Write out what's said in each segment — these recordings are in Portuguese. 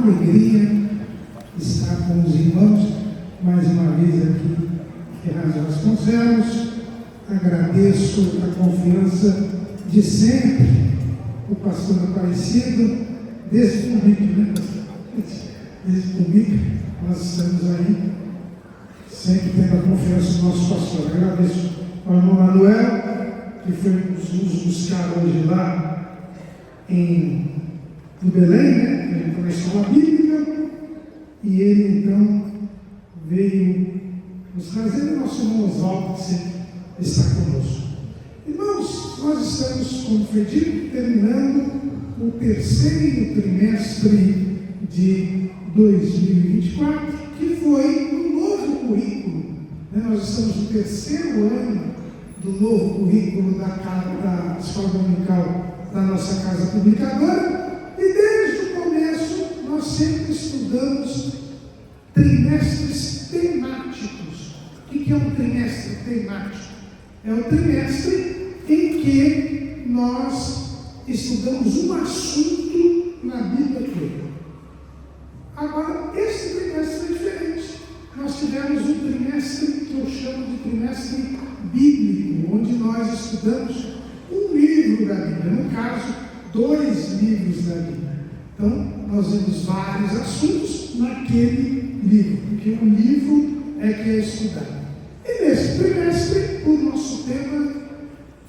alegria estar com os irmãos mais uma vez aqui em Ferraz de Vasconcelos. Agradeço a confiança de sempre, o pastor Aparecido, desde comigo, né, pastor? Desde comigo, nós estamos aí, sempre tendo a confiança do nosso pastor. Agradeço ao irmão Manuel, que foi nos buscar hoje lá em Belém, né? Ele está na escola bíblica, e ele então veio nos trazer o nosso irmão Oswaldo, que sempre está conosco. Irmãos, nós estamos, como foi dito, terminando o terceiro trimestre de 2024, que foi um novo currículo. Nós estamos no terceiro ano do novo currículo da Escola Dominical da nossa Casa Publicadora, e desde o começo nós sempre estudamos trimestres temáticos. O que é um trimestre temático? É o trimestre em que nós estudamos um assunto na Bíblia toda. Agora, esse trimestre é diferente. Nós tivemos um trimestre que eu chamo de trimestre bíblico, onde nós estudamos um livro da Bíblia, no caso, 2 livros da Bíblia. Então, nós vemos vários assuntos naquele livro, porque o livro é que é estudado. E nesse trimestre, o nosso tema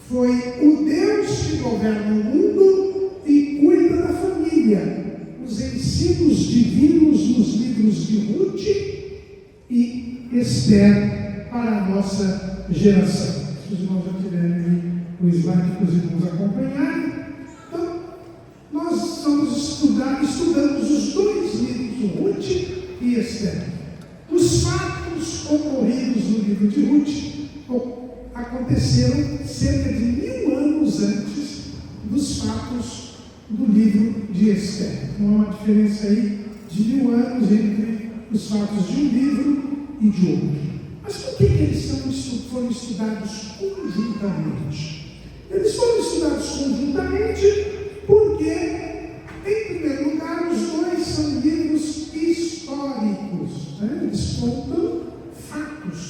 foi o Deus que governa o mundo e cuida da família, os ensinos divinos nos livros de Ruth e Esther para a nossa geração. Se os irmãos já tiverem o slide para os irmãos acompanharem. Então, nós estudamos os 2 livros, Ruth e Esther. Os fatos ocorridos no livro de Ruth aconteceram cerca de 1000 anos antes dos fatos do livro de Esther. Então, há uma diferença aí de 1000 anos entre os fatos de um livro e de outro. Mas por que eles foram estudados conjuntamente? Eles foram estudados conjuntamente porque, em primeiro lugar, os 2 são livros históricos. Eles contam fatos,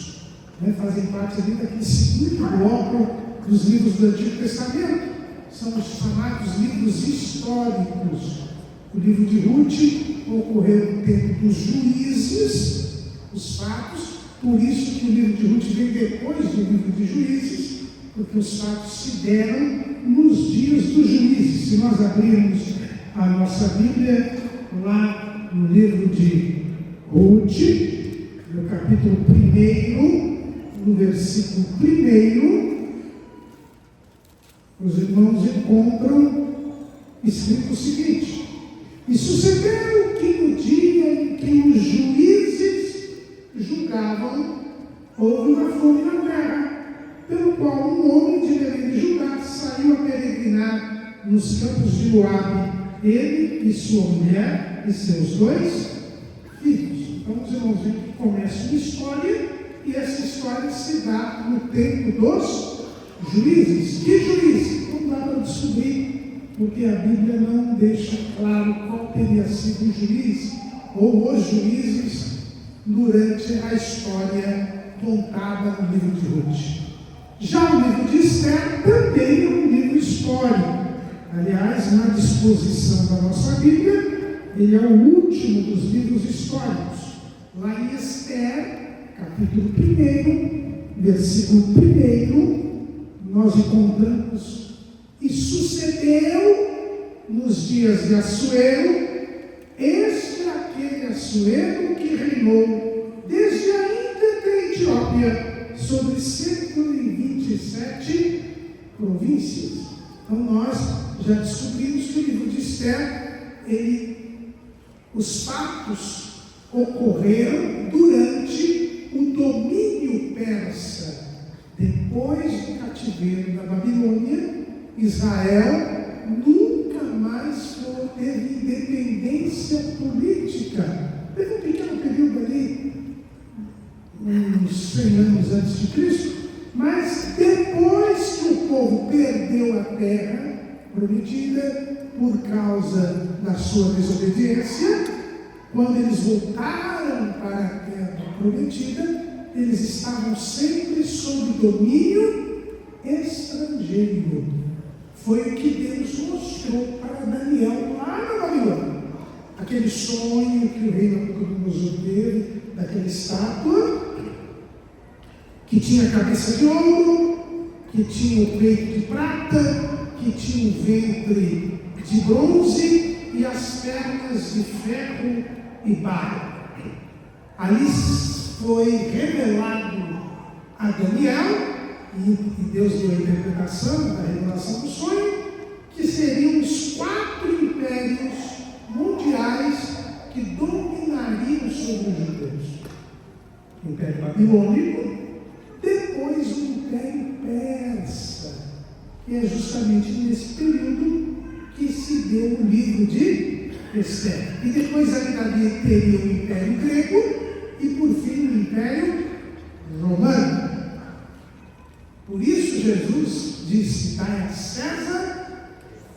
fazem parte ali daquele segundo bloco dos livros do Antigo Testamento. São os chamados livros históricos. O livro de Ruth ocorreu no tempo dos juízes, os fatos. Por isso que o livro de Ruth vem depois do livro de Juízes, porque os fatos se deram nos dias dos juízes. Se nós abrirmos a nossa Bíblia lá no livro de Ruth, no capítulo 1, no versículo 1, os irmãos encontram escrito o seguinte: e sucedeu que no dia em que os juízes julgavam, houve uma fome na terra, pelo qual um homem de Belém de Judá saiu a peregrinar nos campos de Moabe, ele e sua mulher e seus 2 filhos. Então os irmãos veem que começa uma história, e essa história se dá no tempo dos juízes. Que juízes? Não dá para descobrir, porque a Bíblia não deixa claro qual teria sido o juiz ou os juízes durante a história contada no livro de Ruth. Já o livro de Esther também é um livro histórico. Aliás, na disposição da nossa Bíblia, ele é o último dos livros históricos. Lá em Esther, capítulo 1, versículo 1, nós encontramos: e sucedeu nos dias de Assuero, este é aquele Assuero que reinou desde a Índia até a Etiópia sobre 127 províncias. Então nós já descobrimos que o livro de Esther, os fatos ocorreram durante o domínio persa. Depois do cativeiro da Babilônia, Israel nunca mais teve independência política. Teve um pequeno período ali, uns 100 anos antes de Cristo, mas depois que o povo perdeu a terra prometida por causa da sua desobediência, quando eles voltaram para a terra prometida, eles estavam sempre sob domínio estrangeiro. Foi o que Deus mostrou para Daniel lá na Babilônia. Aquele sonho que o rei Nabucodonosor teve, daquela estátua, que tinha a cabeça de ouro, que tinha o peito de prata, que tinha o ventre de bronze e as pernas de ferro e barro. Ali foi revelado a Daniel, e Deus deu a interpretação da revelação do sonho, que seriam os 4 impérios mundiais que dominariam sobre os judeus. O Império Babilônico, depois o Império Persa, e é justamente nesse período que se deu o livro de Esther. E depois ali teria o Império Grego e por fim o Império Romano. Por isso Jesus disse: dai a César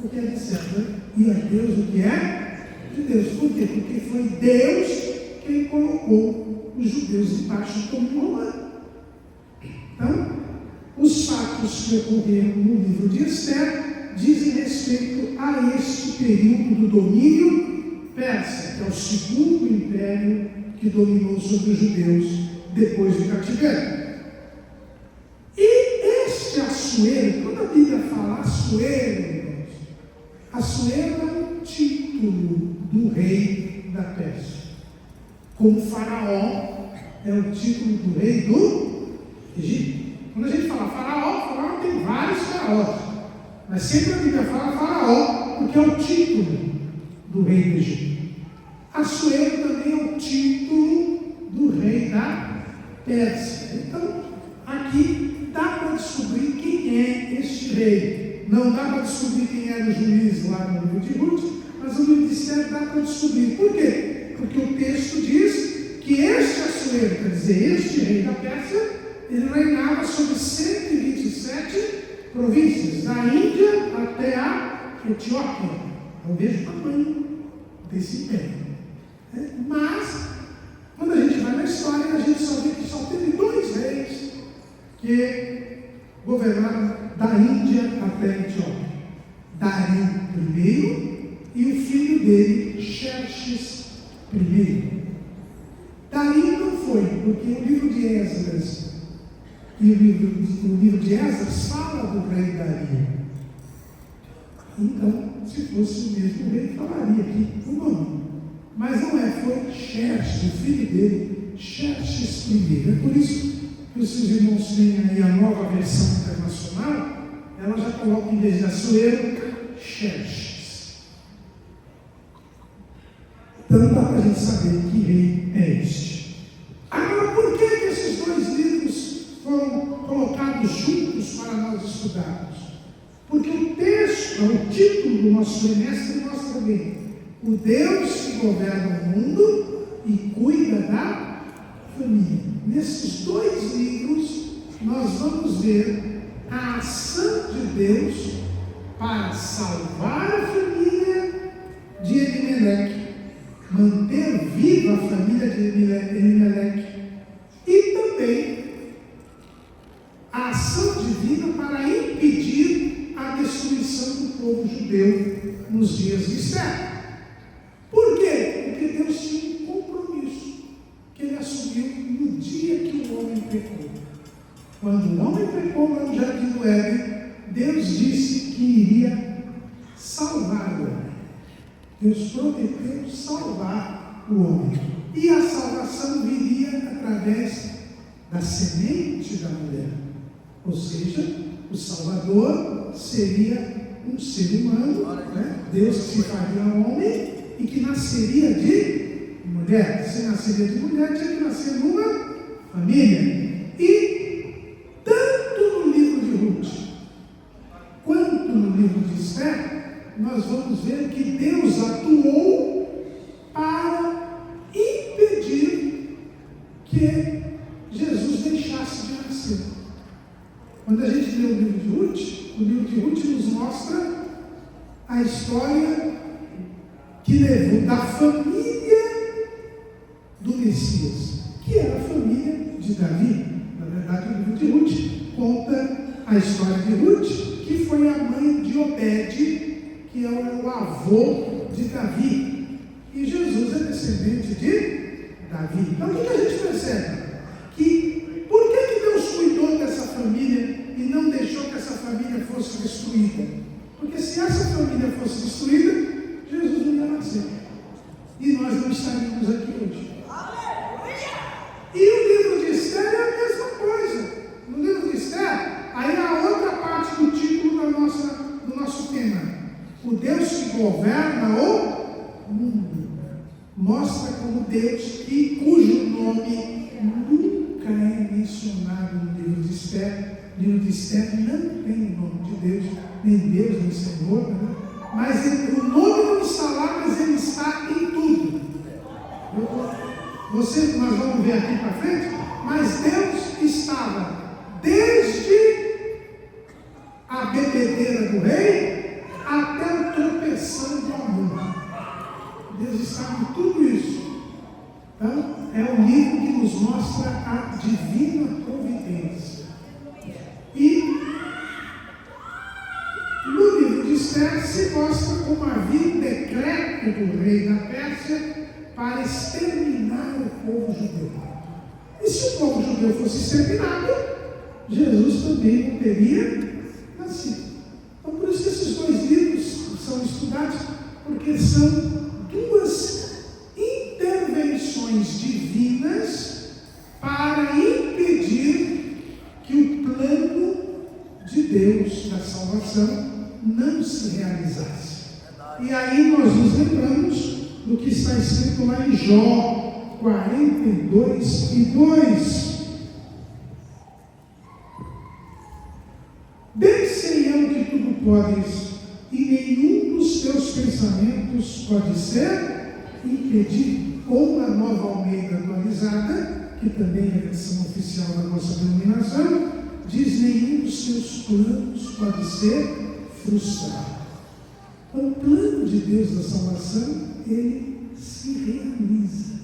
o que é de César e a Deus o que é de Deus. Por quê? Porque foi Deus quem colocou os judeus debaixo do domínio romano. Então, os fatos que ocorreram no livro de Esther dizem respeito a este período do domínio persa, que é o segundo império que dominou sobre os judeus depois do cativeiro. E este Assuero, quando a Bíblia fala Assuero, Assuero é um título do rei da Pérsia. Como Faraó é o título do rei do Egito. Quando a gente fala Faraó tem vários faraós, mas sempre a Bíblia fala Faraó, porque é o título do rei do Egito. Assuero também é o título do rei da Pérsia. Então, aqui dá para descobrir quem é este rei. Não dá para descobrir quem era o juiz lá no livro de Ruth, mas no livro de Esther dá para descobrir. Por quê? Porque o texto diz que este Assuero, quer dizer, este rei da Pérsia, ele reinava sobre 127 províncias, da Índia até a Etiópia. É o mesmo tamanho desse império. Mas, quando a gente vai na história, a gente só vê que só teve 2 reis que governaram da Índia até a Etiópia. Dario I e o filho dele, Xerxes I. Dario não foi, porque o livro de Esdras e o livro de Esdras fala do rei Dario. Então, se fosse o mesmo rei, falaria aqui o nome. Mas não é, foi Xerxes, o filho dele, Xerxes I. É por isso que os seus irmãos têm aí a nova versão internacional, ela já coloca em vez de Assuero, Xerxes. Então dá para a gente saber que rei é este. Agora, por que esses 2 livros foram colocados juntos para nós estudarmos? Porque o texto, o título do nosso semestre mostra bem: o Deus que governa o mundo e cuida da família. Nesses 2 livros, nós vamos ver a ação de Deus para salvar a família de Elimeleque, manter viva a família de Elimeleque, e também a ação divina para impedir a destruição do povo judeu nos dias de Esther. Por quê? Porque Deus tinha um compromisso que ele assumiu no dia que o homem pecou. Quando o homem pecou lá no Jardim do Éden, Deus disse que iria salvar o homem. Deus prometeu salvar o homem. E a salvação viria através da semente da mulher. Ou seja, o Salvador seria um ser humano, Deus que se faria homem e que nasceria de mulher. Se nasceria de mulher, tinha que nascer numa família. E tanto no livro de Ruth quanto no livro de Esther, nós vamos ver que Deus atuou para impedir que Jesus deixasse de nascer. Quando a gente lê o livro de Ruth nos mostra a história que levou da família Messias, que era a família de Davi. Na verdade, o livro de Ruth conta a história de Ruth, que foi a mãe de Obed, que é o avô de Davi. E Jesus é descendente de Davi. Então, o que a gente percebe? Que por que Deus cuidou dessa família e não deixou que essa família fosse destruída? Porque se essa família fosse destruída, Jesus não ia nascer. E nós não estaríamos aqui hoje. E o livro de Esther é a mesma coisa. No livro de Esther, aí é a outra parte do título do nosso tema. O Deus que governa o mundo. Mostra como Deus, cujo nome nunca é mencionado no livro de Esther. O livro de Esther não tem o nome de Deus, nem Deus, nem Senhor, né? Mas o nome não está lá, mas ele está em tudo. Nós vamos ver aqui para frente, mas Deus estava desde a bebedeira do rei até o tropeção do amor. Deus estava em tudo isso. Então, é um livro que nos mostra a divina providência. E no livro de Esther se mostra como havia um decreto do rei da Pérsia para exterminar o povo judeu. E se o povo judeu fosse exterminado, Jesus também não teria nascido. Então, por isso que esses dois livros são estudados, porque são duas intervenções divinas para impedir que o plano de Deus da salvação não se realizasse. E aí nós nos lembramos do que está escrito lá em Jó 42:2. Bem sei eu que tudo podes, e nenhum dos teus pensamentos pode ser impedido. Ou na Nova Almeida atualizada, que também é a versão oficial da nossa denominação, diz: nenhum dos seus planos pode ser frustrado. Então, o plano de Deus da salvação, ele se realiza.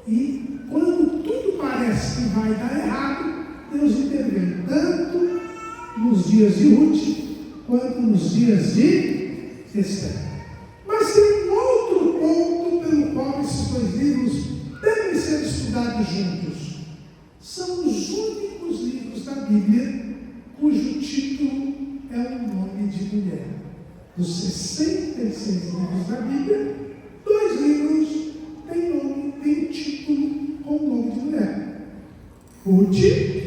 E quando tudo parece que vai dar errado, Deus intervém, tanto nos dias de Ruth, quanto nos dias de Esther. Mas tem um outro ponto pelo qual esses dois livros devem ser estudados juntos. São os únicos livros da Bíblia cujo título é o nome de mulher. Dos 66 livros da Bíblia, 2 livros têm título com o nome de mulher: Ruth e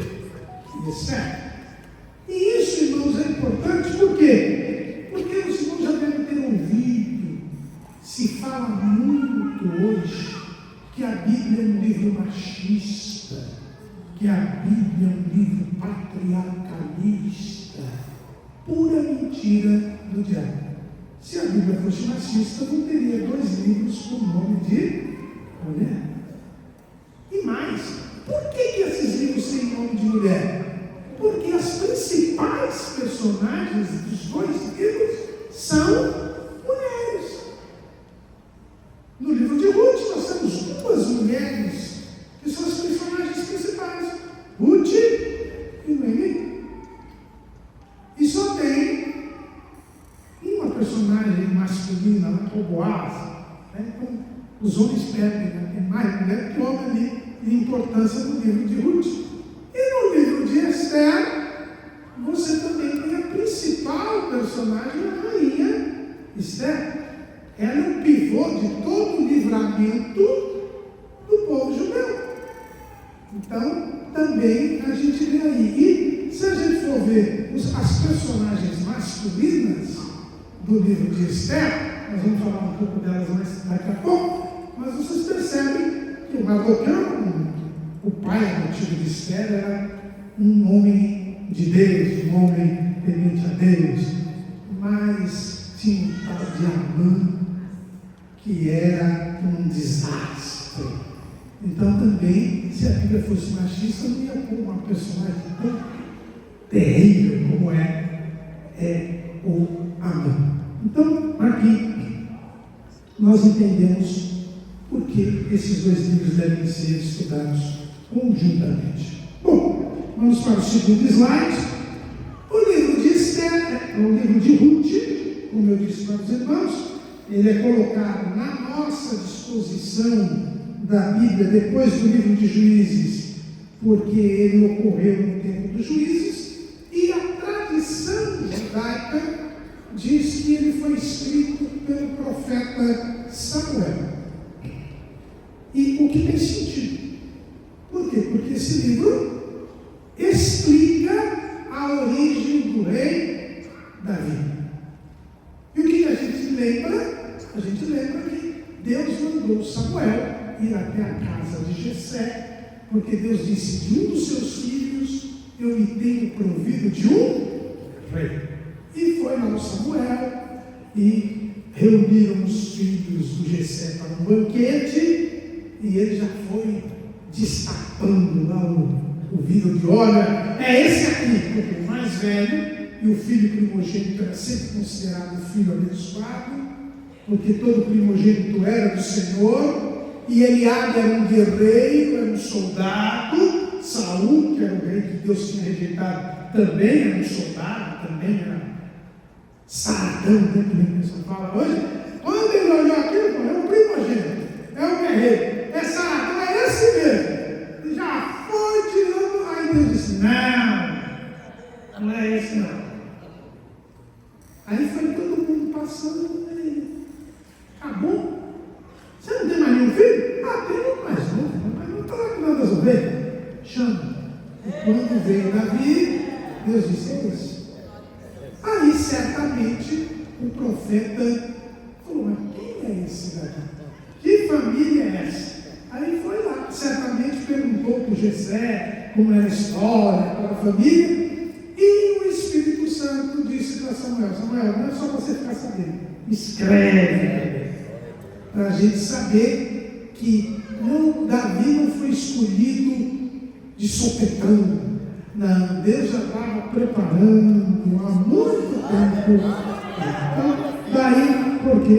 Esther. E isso, irmãos, é importante por quê? Porque os irmãos já devem ter ouvido, se fala muito hoje, que a Bíblia é um livro machista, que a Bíblia é um livro patriarcalista. Pura mentira do diabo. Se a Bíblia fosse machista, não teria 2 livros com o nome de mulher. E mais, por que esses livros têm nome de mulher? Porque as principais personagens dos 2 livros são mulheres. No livro de Ruth, nós temos 2 mulheres que são as personagens principais: Ruth e Noemi. E só tem uma personagem masculina, o Boaz. Então, os homens perdem, né? Tem mais mulher que homem ali em importância no livro de Ruth. E no livro de Esther, você também tem a principal personagem, a rainha Esther. Ela é o pivô de todo o livramento do povo judeu. Então, também a gente vê aí. E se a gente for ver as personagens masculinas do livro de Esther, nós vamos falar um pouco delas mais daqui a pouco, mas vocês percebem que o Mardoqueu, o pai adotivo de Esther, era um homem de Deus, um homem temente a Deus, mas tinha um tal de Amã, que era um desastre. Então também, se a Bíblia fosse machista, não ia pôr uma personagem tão terrível como é o Amã. Então, aqui, nós entendemos porque esses dois livros devem ser estudados conjuntamente. Bom, vamos para o segundo slide. O livro de Esther, o livro de Ruth, como eu disse para os irmãos, ele é colocado na nossa disposição da Bíblia depois do livro de Juízes, porque ele ocorreu no tempo dos Juízes, e a tradição judaica diz que ele foi escrito pelo profeta Samuel. E o que tem sentido? Por quê? Porque esse livro explica a origem do rei Davi. E o que a gente lembra? A gente lembra que Deus mandou Samuel ir até a casa de Jessé, porque Deus disse: de um dos seus filhos eu me tenho provido de um rei. E foi lá o Samuel e reuniram os filhos do Jessé para um banquete, e ele já foi destapando lá o vidro de: olha, é esse aqui, porque o mais velho e o filho primogênito era sempre considerado filho abençoado, porque todo primogênito era do Senhor, e Eliabe era um guerreiro, era um soldado. Saul, que era o rei que Deus tinha rejeitado, também era um soldado, também era saradão, né, que a pessoa fala hoje. Quando ele olhou aquilo, falou: é o primogênito, é o guerreiro, é saradão, é esse mesmo. E já foi tirando. Aí Deus disse: não é esse não. Aí foi todo mundo passando, e acabou. Você não tem mais nenhum filho? Ah, tem um mais novo, mas não está lá cuidando das ovelhas. Chama. E quando veio Davi, Deus disse: é esse. Aí certamente o profeta falou: mas quem é esse Davi? Que família é essa? Aí foi lá, certamente perguntou para o Jessé como era a história, para a família, e o Espírito Santo disse para Samuel: Samuel, não é só você ficar sabendo, escreve, para a gente saber que Davi não foi escolhido de sopetão. Não, Deus já estava preparando há muito tempo. Então, daí porque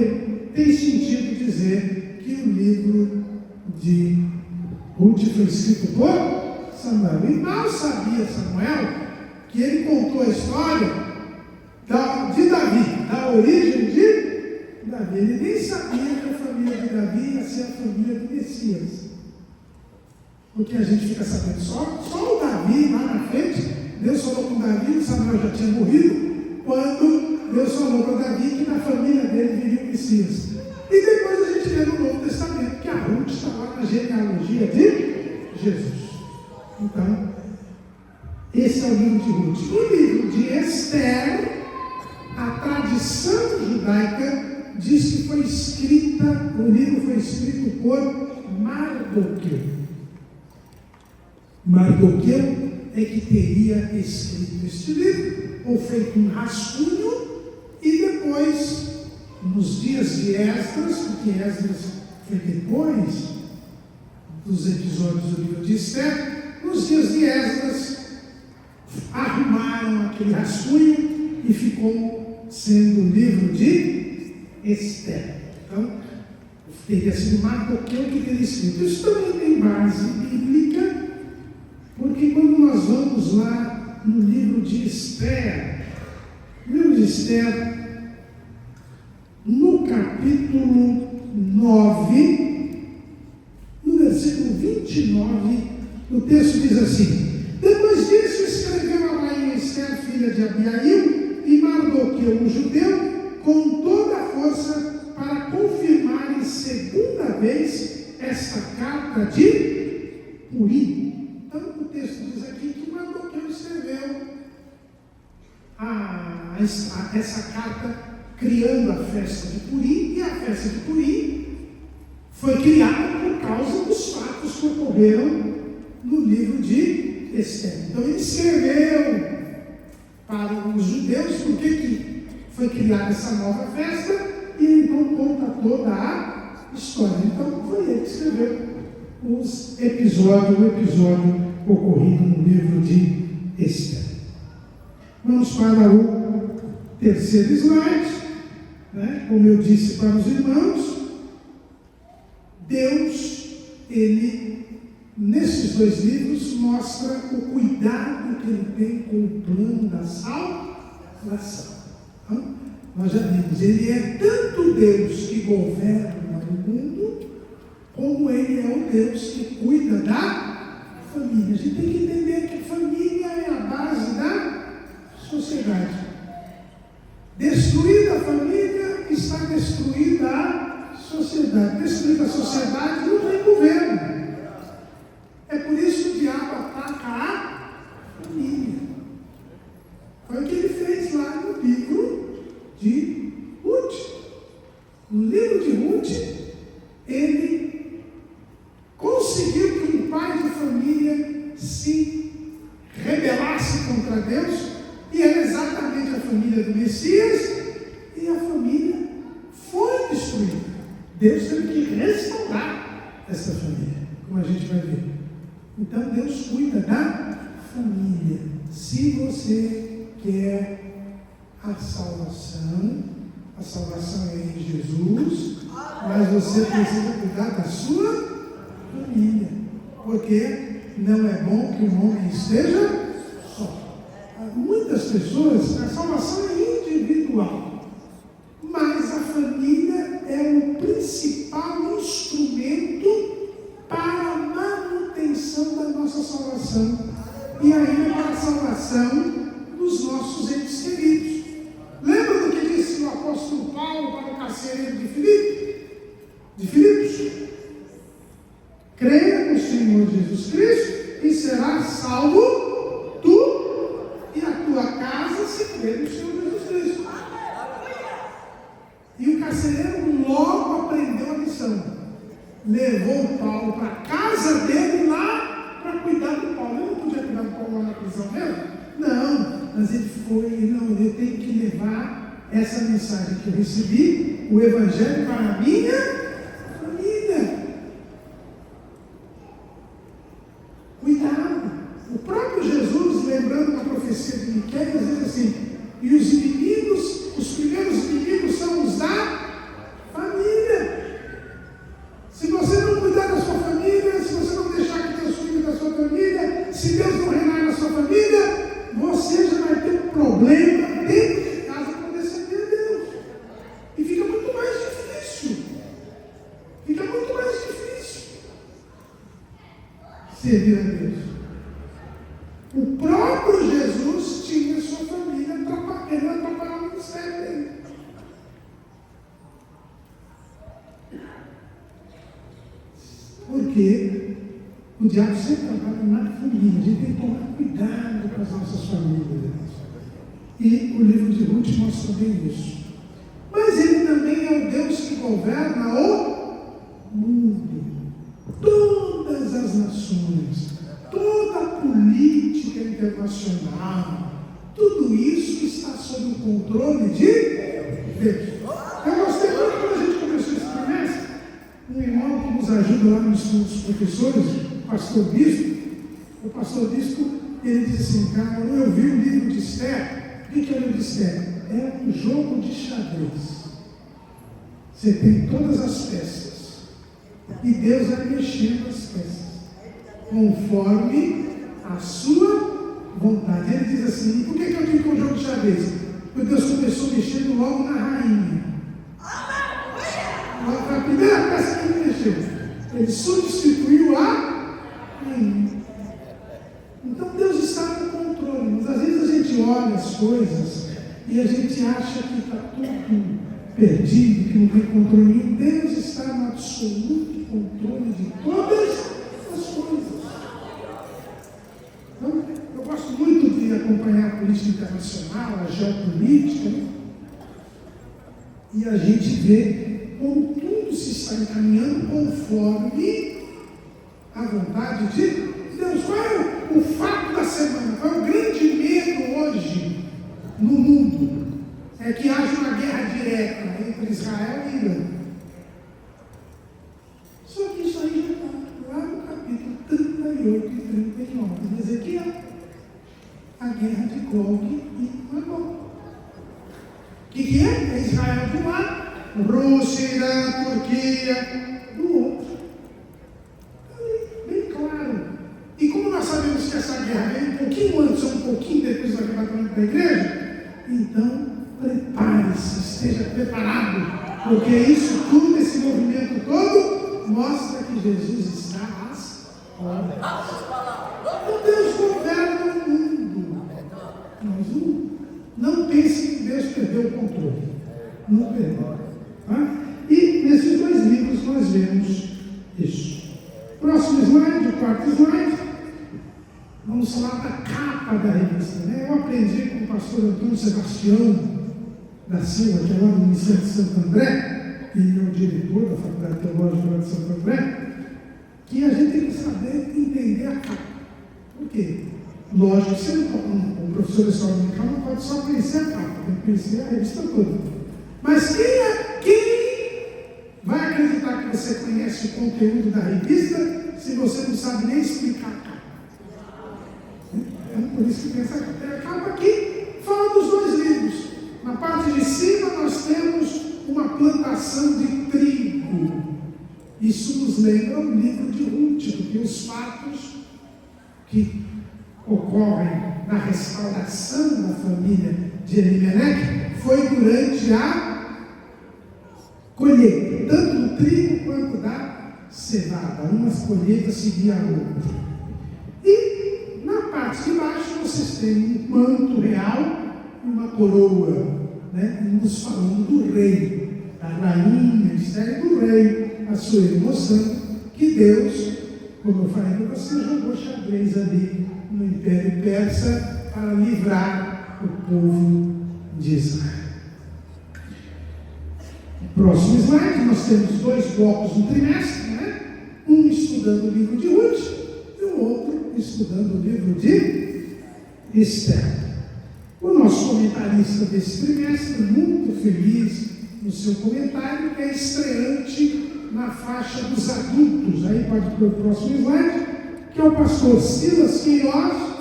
tem sentido dizer que o livro de Ruth foi escrito por Samuel. E mal sabia Samuel que ele contou a história de Davi, da origem de Davi. Ele nem sabia que a família de Davi ia ser a família do Messias. Porque a gente fica sabendo só o Davi lá na frente. Deus falou com Davi, Samuel já tinha morrido, quando Deus falou para Davi que na família dele viria o Messias. E depois a gente vê no Novo Testamento que a Ruth está lá na genealogia de Jesus. Então, esse é o livro de Ruth. O livro de Esther, a tradição judaica diz que foi escrita, o livro foi escrito por Mardoqueu. Mardoqueu é que teria escrito este livro, ou feito um rascunho, e depois, nos dias de Esdras, porque Esdras foi depois dos episódios do livro de Esther, nos dias de Esdras, arrumaram aquele rascunho e ficou sendo o livro de Esther. Então, teria sido Mardoqueu que teria escrito. Isso também tem base bíblica, porque quando nós vamos lá no livro de Esther, no capítulo 9, no versículo 29, o texto diz assim: depois disso escreveu a rainha Esther, filha de Abiail, e Mardoqueu, um judeu, com toda a força, para confirmarem segunda vez esta carta de Purim. Então o texto diz aqui que Mardoqueu escreveu essa carta criando a festa de Purim, e a festa de Purim foi criada por causa dos fatos que ocorreram no livro de Esther. Então ele escreveu para os judeus porque que foi criada essa nova festa, e então conta toda a história. Então foi ele que escreveu o episódio ocorrido no livro de Esther. Vamos para o terceiro slide. Como eu disse para os irmãos, Deus, Ele, nesses dois livros, mostra o cuidado que Ele tem com o plano da salvação. Então, nós já vimos, Ele é tanto Deus que governa o mundo, como Ele é o Deus que cuida da família. A gente tem que entender que família é a base da sociedade. Destruída a família, está destruída a sociedade. Destruída a sociedade, não tem governo. É por isso que o diabo ataca a família. Foi o que ele fez lá no livro de Ruth. No livro de Ruth, ele conseguiu que um pai de família se rebelasse contra Deus, e era exatamente a família do Messias, e a família foi destruída. Deus teve que restaurar essa família, como a gente vai ver. Então Deus cuida da família. Se você quer a salvação é em Jesus, mas você precisa cuidar da sua família, porque não é bom que o homem esteja só. Muitas pessoas, a salvação é individual, mas a família é o principal instrumento para a manutenção da nossa salvação e ainda para a salvação dos nossos entes queridos. Lembra do que disse o apóstolo Paulo para o carcereiro de Filipos? Creia no Senhor Jesus Cristo e serás salvo tu e a tua casa, se crê no Senhor Jesus Cristo. E o carcereiro logo aprendeu a lição. Levou Paulo para a casa dele lá para cuidar do Paulo. Ele não podia cuidar do Paulo lá na prisão dele? Não, mas ele foi, eu tenho que levar essa mensagem que eu recebi, o Evangelho, para a minha família. Cuidado. O próprio Jesus, lembrando uma profecia de Miqueias, diz assim: e os inimigos, os primeiros inimigos são os da família. Se você não cuidar da sua família, se você não deixar que Deus cuide da sua família, se Deus não reinar na sua família, você já vai ter um problema dentro de casa para defender Deus. E fica muito mais difícil. Servir a Deus. O próprio Jesus tinha sua família, ele não atrapalhava o ministério dele. Porque o diabo sempre trabalha na família. A gente tem que tomar cuidado com as nossas famílias. E o livro de Ruth mostra bem isso. Mas ele também é o Deus que governa o mundo. Todas as nações, toda a política internacional, tudo isso está sob o controle de Deus. Eu gostei muito quando a gente começou esse trimestre. Um irmão que nos ajuda lá nos professores, o pastor Bispo, ele disse assim: cara, eu vi o livro de Esther. O que é o livro de Esther? É um jogo de xadrez. Você tem todas as peças. E Deus vai mexendo as peças conforme a sua vontade. Ele diz assim: por que eu digo que é um jogo de xadrez? Porque Deus começou mexendo logo na rainha. A primeira peça que ele mexeu, ele substituiu a rainha. Então Deus está no controle. Mas às vezes a gente olha as coisas e a gente acha que está tudo perdido, que não tem controle nenhum. Deus está no absoluto controle de todas as coisas. Então, eu gosto muito de acompanhar a política internacional, a geopolítica, né? E a gente vê como tudo se está encaminhando conforme a vontade de Deus. Qual é o fato da semana? Qual é o grande medo hoje no mundo? É que haja uma guerra direta entre Israel e Irã. Só que isso aí já está lá no capítulo 38 e 39 de Ezequiel. A guerra de Gog e Magog. O que é? É Israel de um lado, Rússia, Irã, Turquia do outro. departamento da igreja? Então, prepare-se, esteja preparado, porque isso tudo, esse movimento todo, mostra que Jesus está às ordens. Deus governa o mundo. Não pense que Deus perdeu o controle. Não perdeu. Tá? E nesses dois livros nós vemos isso. Próximo slide, o quarto slide. Vamos falar da capa da revista. Né? Eu aprendi com o pastor Antônio Sebastião da Silva, que é lá no Ministério de Santo André, e ele é o diretor da Faculdade Teológica lá de Santo André, que a gente tem que saber entender a capa. Por quê? Lógico que você um professor de história musical não pode só conhecer a capa, tem que conhecer a revista toda. Mas quem vai acreditar que você conhece o conteúdo da revista se você não sabe nem explicar a capa? Por isso que tem essa capa. A capa aqui fala dos dois livros. Na parte de cima nós temos uma plantação de trigo. Isso nos lembra o livro de Ruth, porque os fatos que ocorrem na restauração da família de Elimeleque foi durante a colheita, tanto do trigo quanto da cevada. Uma colheita seguia a outra. E na parte de baixo vocês têm um manto real e uma coroa, né? Nos falando do rei, da rainha, e do rei, a sua emoção, que Deus, como eu falei para você, jogou xadrez ali no Império Persa para livrar o povo de Israel. Próximo slide, nós temos dois blocos no trimestre, né? Um estudando o livro de Ruth e o outro estudando o livro de Esther. O nosso comentarista desse trimestre, muito feliz no seu comentário, que é estreante na faixa dos adultos. Aí pode ir para o próximo slide, que é o pastor Silas Queiroz,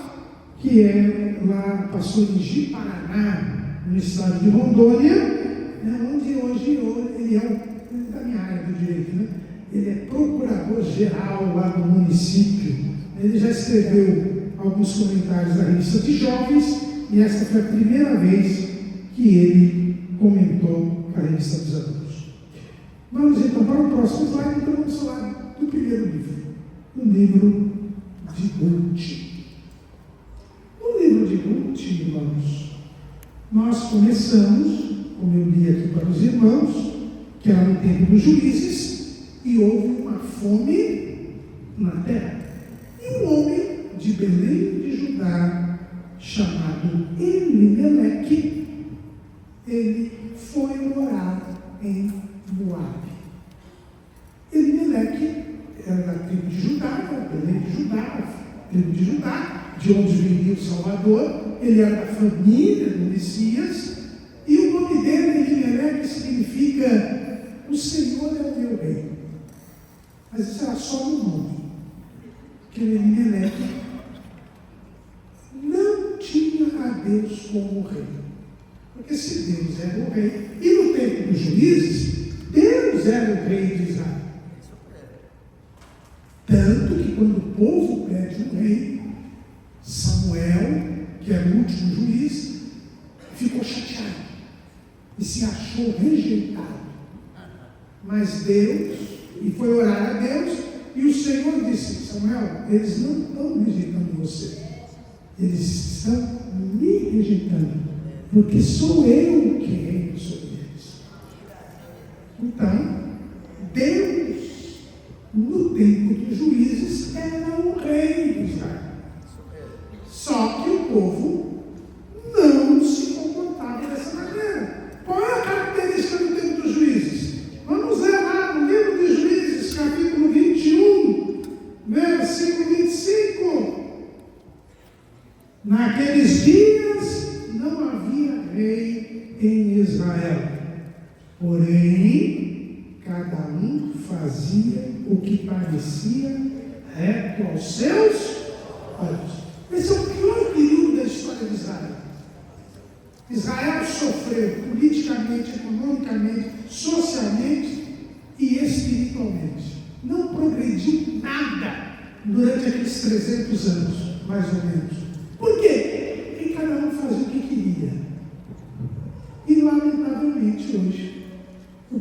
que é lá, pastor em Ji-Paraná, no estado de Rondônia, onde hoje ele é da minha área do direito, né? Ele é procurador-geral lá do município. Ele já escreveu alguns comentários da revista de jovens, e essa foi a primeira vez que ele comentou a revista dos adultos. Vamos então para o próximo slide, então vamos falar do primeiro livro, o livro de Ruth. No livro de Ruth, irmãos, nós começamos, como eu li aqui para os irmãos, que era no tempo dos juízes, e houve uma fome na terra. E um homem de Belém de Judá, chamado Elimeleque, ele foi morar em Moabe. Elimeleque era da tribo de Judá, Belém de Judá, tribo de Judá, de onde viria o Salvador. Ele era da família do Messias, e o nome dele, Elimeleque, significa o Senhor é o meu rei. Mas isso era só um nome, que Elimeleque não tinha a Deus como rei. Porque se Deus era o rei, e no tempo dos juízes, Deus era o rei de Israel. Tanto que quando o povo pede um rei, Samuel, que era o último juiz, ficou chateado e se achou rejeitado. Mas Deus, e foi orar a Deus, e o Senhor disse: Samuel, eles não estão rejeitando você, eles estão me rejeitando, porque sou eu que reino sobre eles. Então, Deus, no tempo dos juízes, era o rei de Israel. Só que o povo não se comportava dessa maneira. Qual é a característica do tempo dos juízes? Vamos ler lá no livro de Juízes, capítulo 21, versículo 25. Naqueles dias não havia rei em Israel, porém cada um fazia o que parecia reto aos seus olhos. Esse é o pior período da história de Israel. Israel sofreu politicamente, economicamente, socialmente e espiritualmente. Não progrediu nada durante aqueles 300 anos, mais ou menos. Por quê? Porque cada um fazia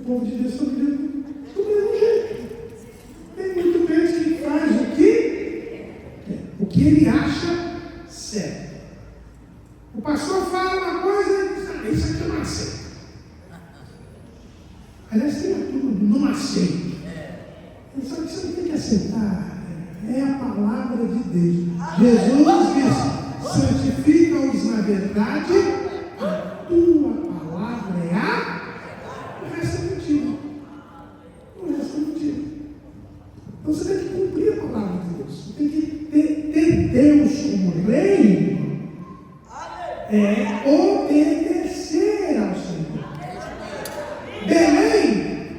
povo de Deus está vivendo do mesmo jeito. Tem muito crente que faz o que ele acha certo. O pastor fala uma coisa e diz, isso aqui eu não aceito. Aliás, tem uma turma do não aceito. Só que você não tem que aceitar. É a palavra de Deus. Jesus disse, santifica-os na verdade, a tua palavra é a... O resto é mentira. O resto é mentira. Então você tem que cumprir a palavra de Deus. Você tem que ter Deus como rei. É obedecer ao Senhor. Belém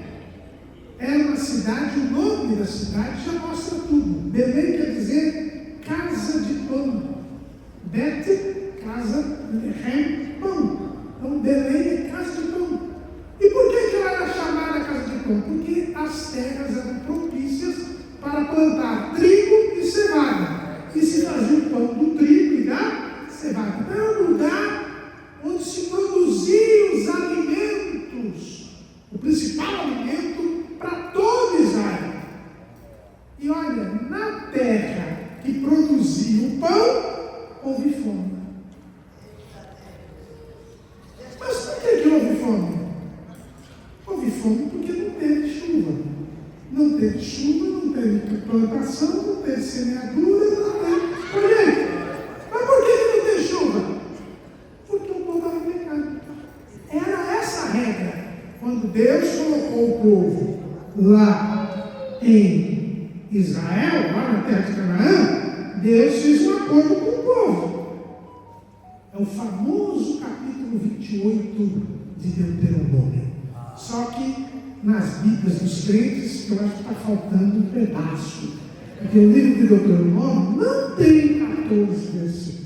era uma cidade, o nome da cidade já mostra tudo. Belém quer dizer casa de pão. Bet, casa, Lehem, pão. Então Belém é casa de pão. E por que ela era chamada casa de pão? Porque as terras eram propícias para plantar trigo e cevada. E se fazia o pão do trigo e da cevada. Então é um lugar onde se produziam os alimentos, o principal alimento para todo Israel. E olha, na terra que produzia o pão, houve fome. Mas por que houve fome? Houve fome porque não teve chuva. Não teve chuva, não teve plantação, não teve semeadura, não teve colheita. Mas por que não tem chuva? Porque o povo estava em pecado. Era essa a regra. Quando Deus colocou o povo lá em Israel, lá na terra de Canaã, Deus fez um acordo com o povo. É o famoso capítulo 28 de Deuteronômio. Só que nas Bíblias dos crentes, eu acho que está faltando um pedaço. Porque o livro de Deuteronômio não tem 14 versículos.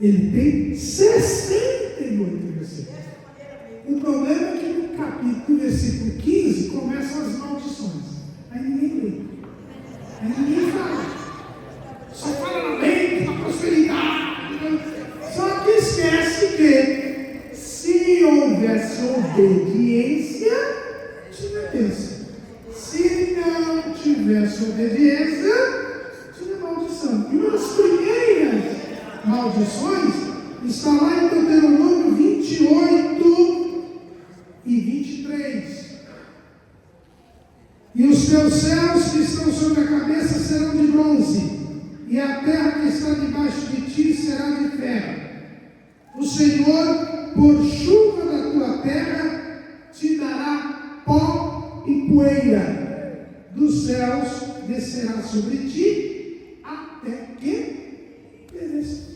Ele tem 68 versículos. O problema é que no capítulo, versículo 15, começam as maldições. Aí ninguém lê. Aí ninguém fala. Só fala na lei, na prosperidade. Só que esquece que se houvesse obediência, tinha bênção. Se não tivesse obediência, tinha maldição. E uma das primeiras maldições está lá em Deuteronômio 28 e 23. E os teus céus que estão sobre a cabeça serão de bronze, e a terra que está debaixo de ti será de ferro. O Senhor, por chuva da tua terra, te dará pó e poeira. Dos céus descerá sobre ti, até que pereça.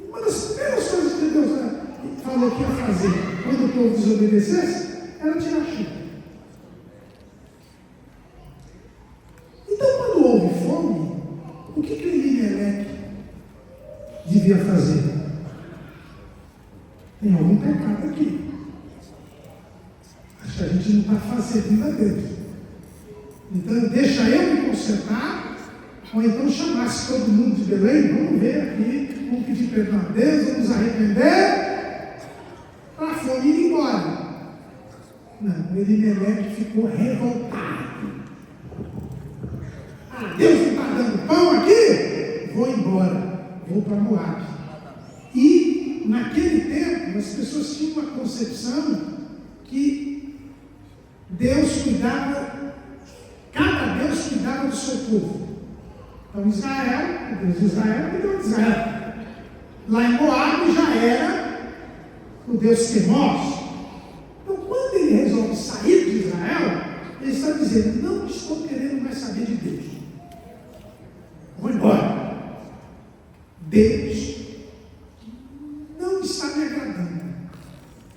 Uma das primeiras coisas que Deus falou que ia fazer quando o povo desobedecesse era tirar chuva. Então, quando houve fome, o que Elimeleque devia fazer? Tem algum pecado aqui. Acho que a gente não está fazendo a Deus. Então, deixa eu me consertar, ou então chamasse todo mundo de Belém, vamos ver aqui, vamos pedir perdão a Deus, vamos arrepender, para a fome ir embora. Não, Elimeleque ficou revoltado. Deus não está dando pão aqui? Vou embora, vou para Moabe. E naquele tempo as pessoas tinham uma concepção que Deus cuidava, cada Deus cuidava do seu povo. Então Israel, o Deus de Israel, o Deus de Israel. Lá em Moabe já era o Deus temoso. Então quando ele resolve sair de Israel, ele está dizendo, não estou querendo mais saber de Deus. Vou embora. Deus não está me agradando.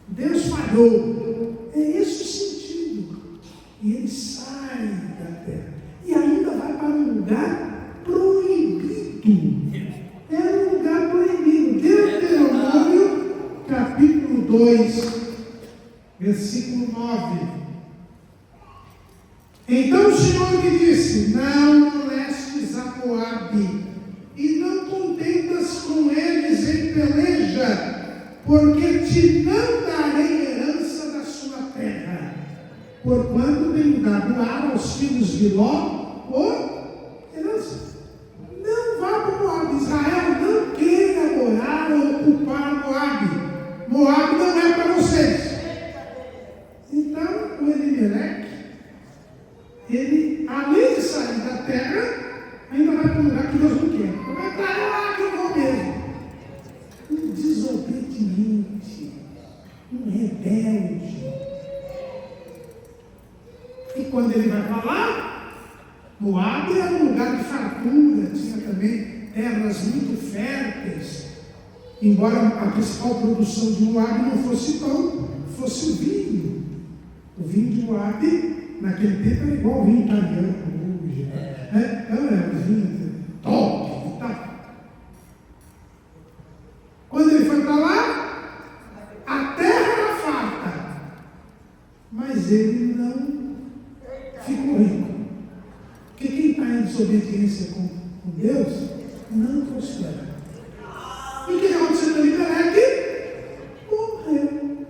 Deus falhou. É esse o sentido. E ele sai da terra. E ainda vai para um lugar proibido. Era um lugar proibido. Deuteronômio, capítulo 2, versículo 9. Então o Senhor me disse, não molestes a Moabe, e não contendas com eles em peleja, porque te não darei herança da sua terra. porquanto tenho dado ar aos filhos de Ló por herança. Não vá para Moab. Israel não queira morar ou ocupar Moab. Moab não é para vocês. Então, o Elimeleque, ele, além de sair da terra, ainda vai para um lugar que Deus não quer. Vai para lá que eu vou mesmo. Um desobediente, um rebelde. E quando ele vai para lá, Moab era um lugar de fartura, tinha também terras muito férteis. Embora a principal produção de Moab não fosse pão, fosse o vinho. O vinho de Moab, naquele tempo, era igual ao vinho italiano hoje. Então era um vinho top e tal. Quando ele foi para lá, a terra era farta, mas ele não ficou rico. Porque quem está em desobediência com Deus, não prospera. E o que aconteceu com Elimeleque? Morreu.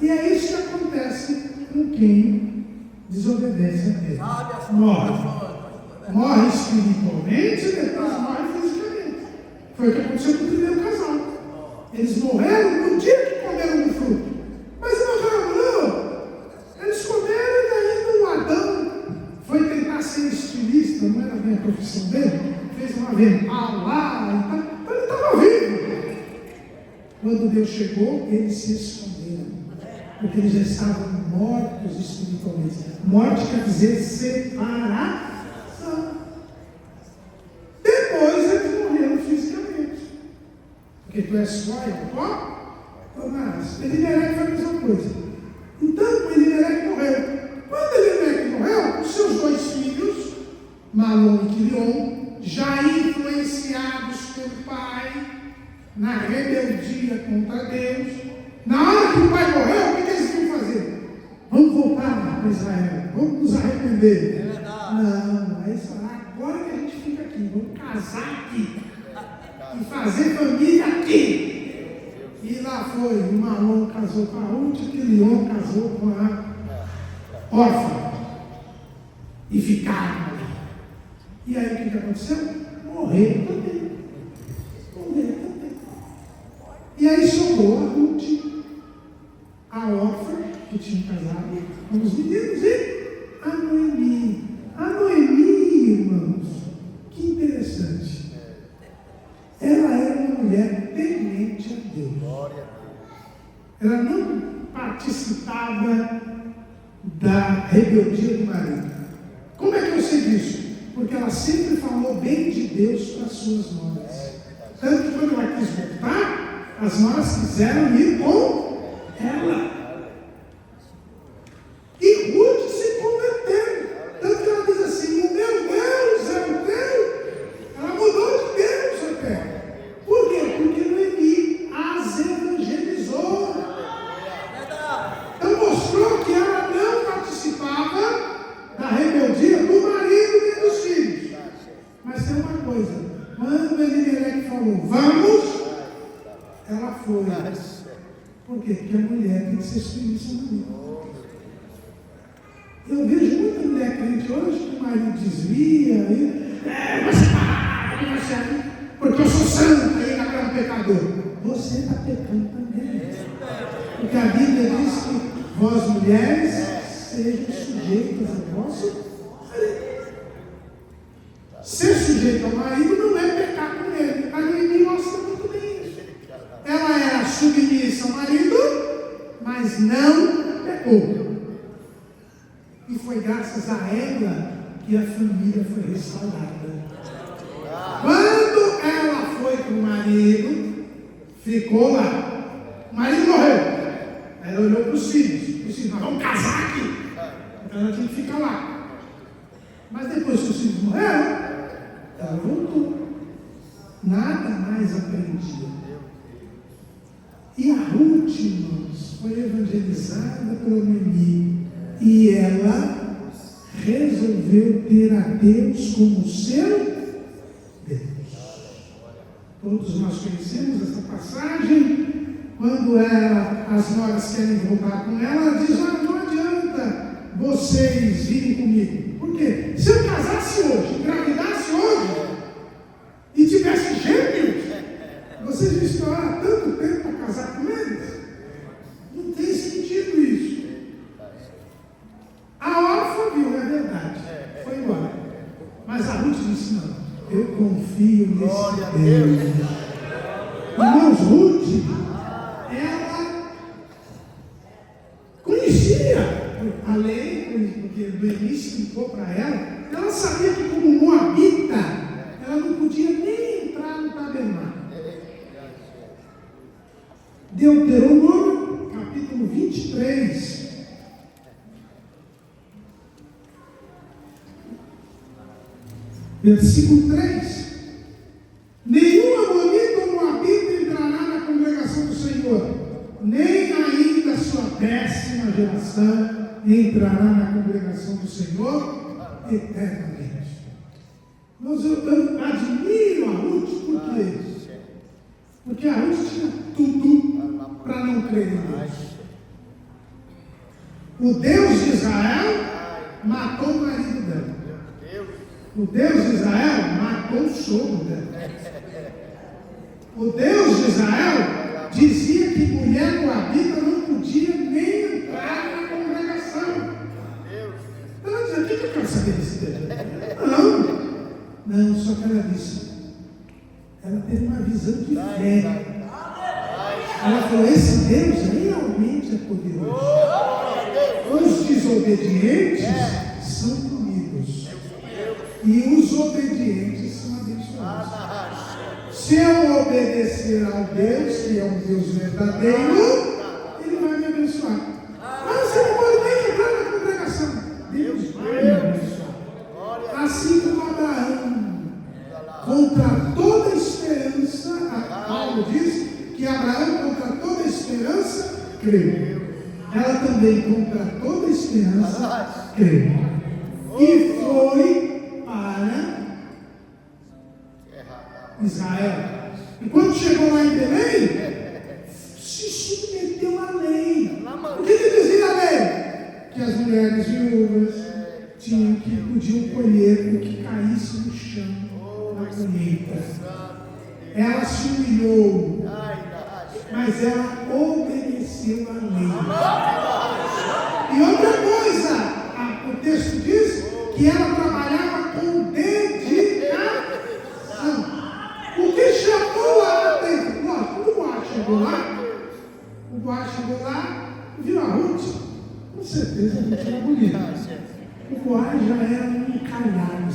E é isso que acontece com quem desobedece a Deus. Morre. Morre espiritualmente e depois morre fisicamente. Foi o que aconteceu com o primeiro casal. Eles morreram no dia que comeram do fruto. Mas morreram, não. Eles comeram e daí o Adão foi tentar ser estilista, não era bem a profissão dele, fez um avental lá e tal. Então ele estava vivo. Quando Deus chegou, eles se esconderam. Porque eles já estavam mortos espiritualmente. Morte quer dizer separação. Depois eles morreram fisicamente. Porque tu és só e eu pó, tornarás. Elimeleque foi a mesma coisa. Então, Elimeleque morreu. Quando Elimeleque morreu, os seus dois filhos, Malom e Quilion, já influenciados pelo pai, na rebeldia contra Deus, na hora que o pai morreu, o que eles iam fazer? Vamos voltar para Israel, vamos nos arrepender. Não, aí eles falaram, agora que a gente fica aqui, vamos casar aqui e fazer família aqui. E lá foi, o Malom casou com a Ruth, o Quilion casou com a órfã. E ficaram ali. E aí o que aconteceu? Morreram também. E aí sobrou a Ruth, a órfã, que tinha casado com os meninos, e a Noemi. A Noemi, irmãos, que interessante. Ela era uma mulher temente a Deus. Ela não participava da rebeldia do marido. Como é que eu sei disso? Porque ela sempre falou bem de Deus para as suas noras. Tanto que quando ela quis voltar, as noras quiseram ir com ela. E Ruth se converteu. Tanto que ela diz assim, o meu Deus é o teu. Ela mudou de Deus até. Por quê? Porque Noemi as evangelizou. Então mostrou que ela não participava da rebeldia do marido e dos filhos. Mas tem uma coisa, quando Elimeleque falou, vamos, ela foi. Por quê? Porque a mulher tem que ser submissa ao marido. Eu vejo muita mulher crente hoje que o marido desvia, porque eu sou santo, ele não é um pecador. Você está pecando também. Porque a Bíblia diz que vós mulheres sejam sujeitas ao vosso marido. Ser sujeito ao marido não é pecar com ele. A Noemi mostra muito bem isso. Ela era submissa ao marido, mas não pecou. E foi graças a ela que a família foi restaurada. Quando ela foi com o marido, ficou lá. O marido morreu. Ela olhou para os filhos. Os filhos, nós vamos casar aqui. Então ela tinha que ficar lá. Mas depois que os filhos morreram, ela voltou. Nada mais aprendia. E a Ruth, irmãos, foi evangelizada pela Noemi. E ela resolveu ter a Deus como seu Deus. Todos nós conhecemos essa passagem. Quando as noras querem voltar com ela, ela diz, não adianta. virem comigo. Por quê? Se eu casasse hoje, engravidasse hoje, e tivesse gêmeos, vocês iam esperar tanto tempo para casar com eles? Não tem sentido isso. A órfã viu, é verdade, foi embora. Mas a Ruth disse: não, eu confio nesse Deus. Irmãos, Ruth, ela conhecia a lei, porque Noemi explicou para ela sabia que como moabita, ela não podia nem entrar no tabernáculo. Deuteronômio, capítulo 23. Versículo 3. Nenhum amonita ou moabita entrará na congregação do Senhor, nem ainda sua 10ª geração entrará na congregação do Senhor eternamente. Mas eu admiro a Ruth, por quê? Porque a Ruth tinha tudo para não crer em Deus. O Deus de Israel matou o marido dela. O Deus de Israel matou o sogro dela. O Deus de Israel dizia que mulher moabita não podia nem entrar na congregação. Ela dizia: o que eu quero saber desse Deus? Não, só que ela disse, ela teve uma visão de fé. Ela falou: esse Deus realmente é poderoso. Os desobedientes são punidos e os obedientes são abençoados. Se eu obedecer ao Deus, que é um Deus verdadeiro, Ele vai me abençoar. Mas você não pode nem entrar na congregação. Deus vai me abençoar. Assim como Abraão, contra toda esperança, Paulo diz que Abraão, contra toda esperança, creu. Ela também, contra toda esperança, creu. E foi para Israel. E quando chegou lá em Belém, se submeteu à lei. O que dizia a lei? Que as mulheres viúvas podiam colher o que caísse no chão na colheita. Ela se humilhou, mas ela obedeceu à lei. E outra coisa, o texto diz que ela trabalhava com dedicação. O que chamou a atenção? Quando o Boaz chegou lá, viu a Ruth, com certeza a Ruth era bonita. O Boaz já era um encalhado,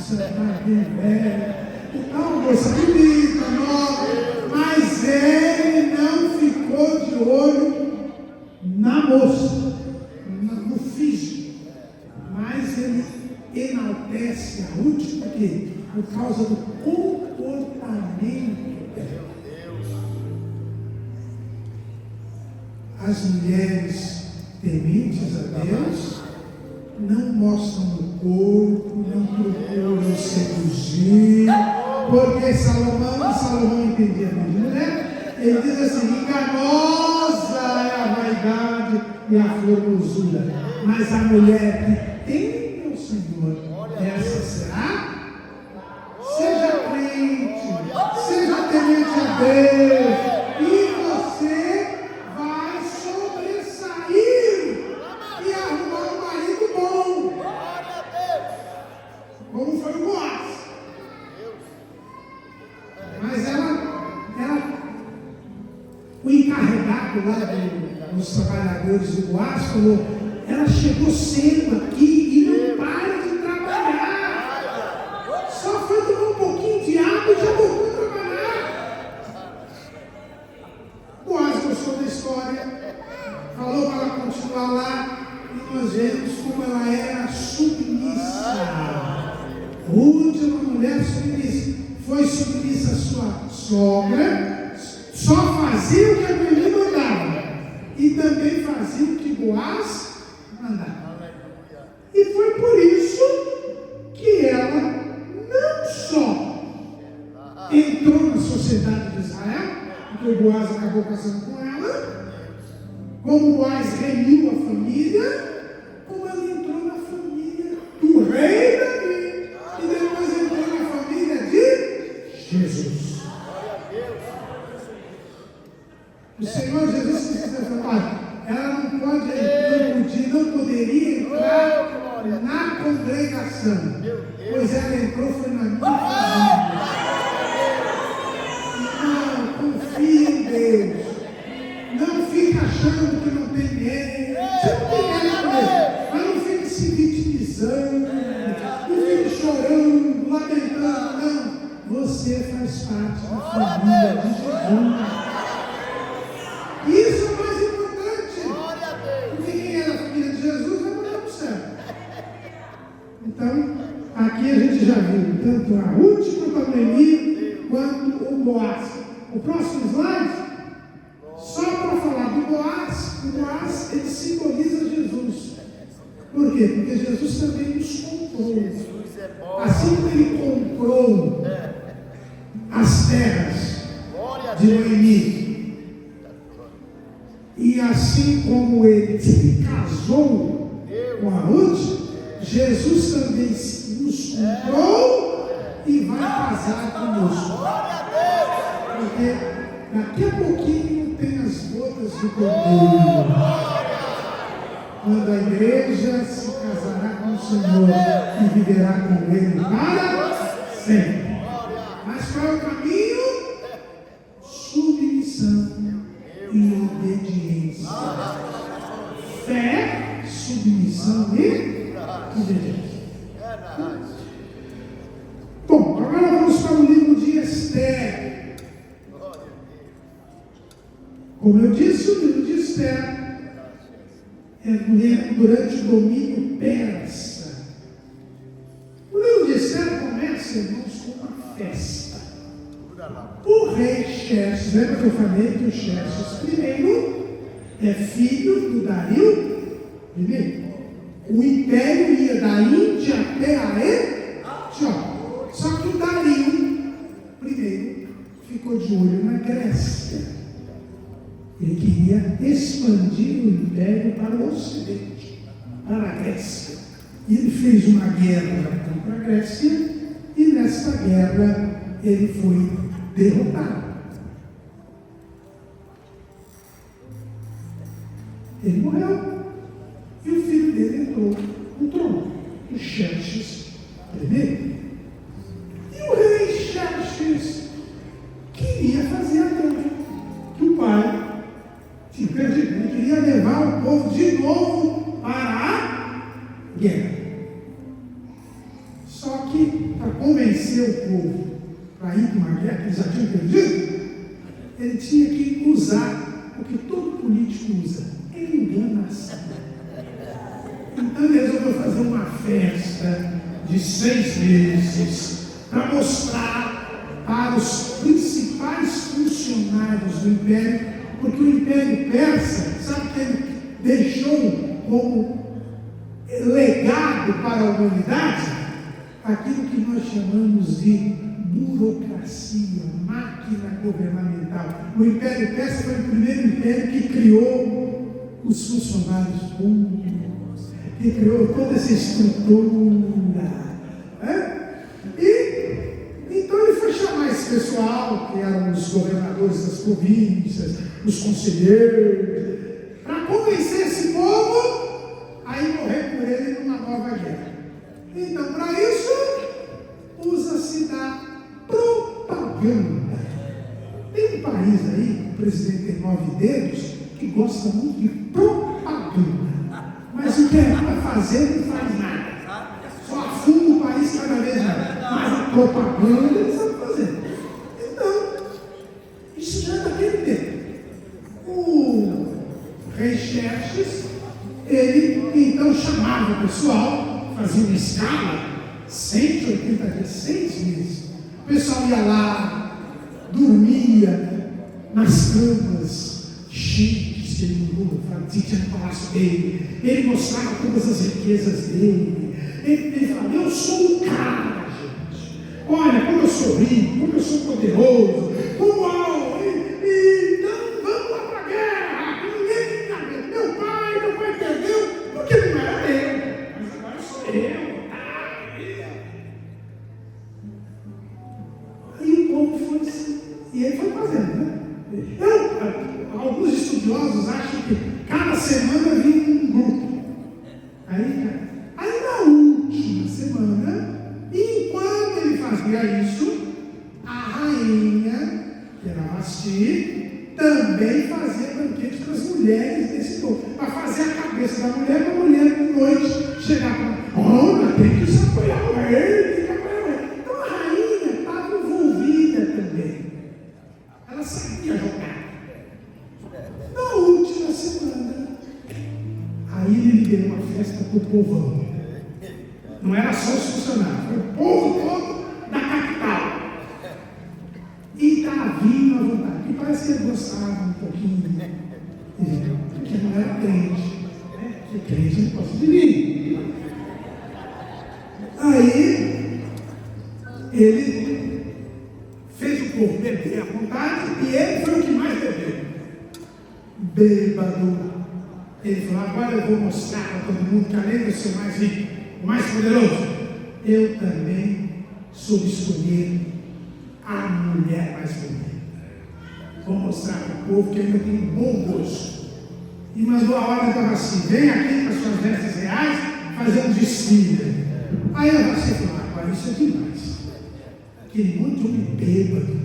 bem velho, uma moça bonita, nova, mas ele não ficou de olho na moça, no físico, mas ele enaltece a Ruth, por quê? Por causa do comportamento dela. As mulheres tementes a Deus não mostram o corpo, não procuram seduzir, porque Salomão entendia bem de mulher. Ele diz assim: enganosa é a vaidade e a formosura, mas a mulher que teme ao Senhor, essa será. Seja crente, seja temente a Deus, e você vai sobressair e arrumar um marido bom, como foi o Boaz. Mas o encarregado lá dos trabalhadores do Boaz falou: ela chegou cedo aqui e não para de trabalhar. Só foi tomar um pouquinho de água e já voltou a trabalhar. Boaz gostou da história, falou para ela continuar lá, e nós vemos como ela era submissa. Ruth é uma mulher submissa. Foi submissa à sua sogra, só fazia o que a Noemi mandava, e também fazia o que Boaz mandava. E foi por isso que ela não só entrou na sociedade de Israel, porque o Boaz acabou casando com ela, como Boaz reuniu a família, como ela entrou na família entrar na congregação, pois ela entrou foi na minha família. Não, confia em Deus. Não fica achando que não tem ninguém. Você não tem ninguém mesmo. Mas não fica se vitimizando, não fica chorando, lamentando. Não, você faz parte da família de Jesus. Isso é o mais importante. Porque quem é da família de Jesus vai morar no céu. Então, aqui a gente já viu tanto a Ruth quanto a Noemi, quanto o Boaz. O próximo slide, só para falar do Boaz, o Boaz ele simboliza Jesus. Por quê? Porque Jesus também nos comprou. Assim como ele comprou as terras de Noemi, e assim como ele se casou com a Ruth, Jesus também nos comprou e vai casar conosco. Porque daqui a pouquinho tem as bodas do Cordeiro, quando a igreja se casará com o Senhor e viverá com Ele para sempre. Mas qual é o caminho? Submissão e obediência. Fé, submissão e obediência. Bom, agora vamos para o livro de Esther. Como eu disse, o livro de Esther é durante o domínio persa. O livro de Esther começa, irmãos, com uma festa. O rei Xerxes, lembra que eu falei que o Xerxes primeiro é filho do Dario I? O império ia da Índia até a Etiópia. Só que o Dario I ficou de olho na Grécia. Ele queria expandir o império para o ocidente, para a Grécia. E ele fez uma guerra contra a Grécia, e nessa guerra ele foi derrotado. Ele morreu, e o filho dele entrou no trono, o Xerxes I. E o rei Xerxes queria fazer aquilo que o pai tinha perdido. Ele queria levar o povo de novo para a guerra. Só que, para convencer o povo para ir para uma guerra que eles já tinham perdido, ele tinha que usar o que todo político usa: enganação. Então ele resolveu fazer uma festa de 6 meses para mostrar para os principais funcionários do império, porque o império persa, sabe o que ele deixou como legado para a humanidade? Aquilo que nós chamamos de burocracia, máquina governamental. O império persa foi o primeiro império que criou os funcionários públicos, que criou toda essa estrutura. Então ele foi chamar esse pessoal, que eram os governadores das províncias, os conselheiros, para convencer esse povo a ir morrer por ele numa nova guerra. Então, para isso, usa-se da propaganda. Tem um país aí, o presidente tem 9 dedos, que gosta muito de propaganda. Mas o que é para fazer não faz nada. Só afunda o país cada vez mais. Mas a propaganda ele sabe fazer. Então, isso já é daquele tempo. O rei Xerxes, ele então chamava o pessoal, fazia uma escala, 180 dias, 6 meses. O pessoal ia lá, dormia nas camas chiques que ele morou, tinha no palácio dele. Ele mostrava todas as riquezas dele. Ele falava: eu sou o cara, gente. Olha como eu sou rico, como eu sou poderoso, uau! Então vamos lá para a guerra. Ninguém está vendo. Meu pai perdeu, porque não era eu, mas agora sou eu. Aí o povo foi assim, e ele foi fazendo, né? Alguns estudiosos acham que cada semana vinha um grupo. Aí Aí na última semana, enquanto ele fazia isso, a rainha, que era Vasti, também fazia banquete para as mulheres desse povo, para fazer a cabeça da mulher, para a mulher de noite chegar e falar: tem que se apoiar o rei, tem que apoiar o rei. Então a rainha estava envolvida também. Ela sabia jogar. Na última semana, aí ele deu uma festa para o povão. Não era só os funcionários, foi o povo todo da capital. E estava vindo à vontade. E parece que ele gostava um pouquinho, porque não era crente. Porque crente não pode vir. Aí, ele fez o povo beber à vontade e ele foi o que mais bebeu. Bêbado. Ele falou: agora eu vou mostrar para todo mundo que além de eu ser mais rico, o mais poderoso, eu também soube escolher a mulher mais bonita. Vou mostrar para o povo que ainda tem bom gosto. E mandou a ordem para Vasti: vem aqui com as suas vestes reais fazer um desfile. Aí a Vasti falou: agora isso é demais. Aquele monte de homem bêbado.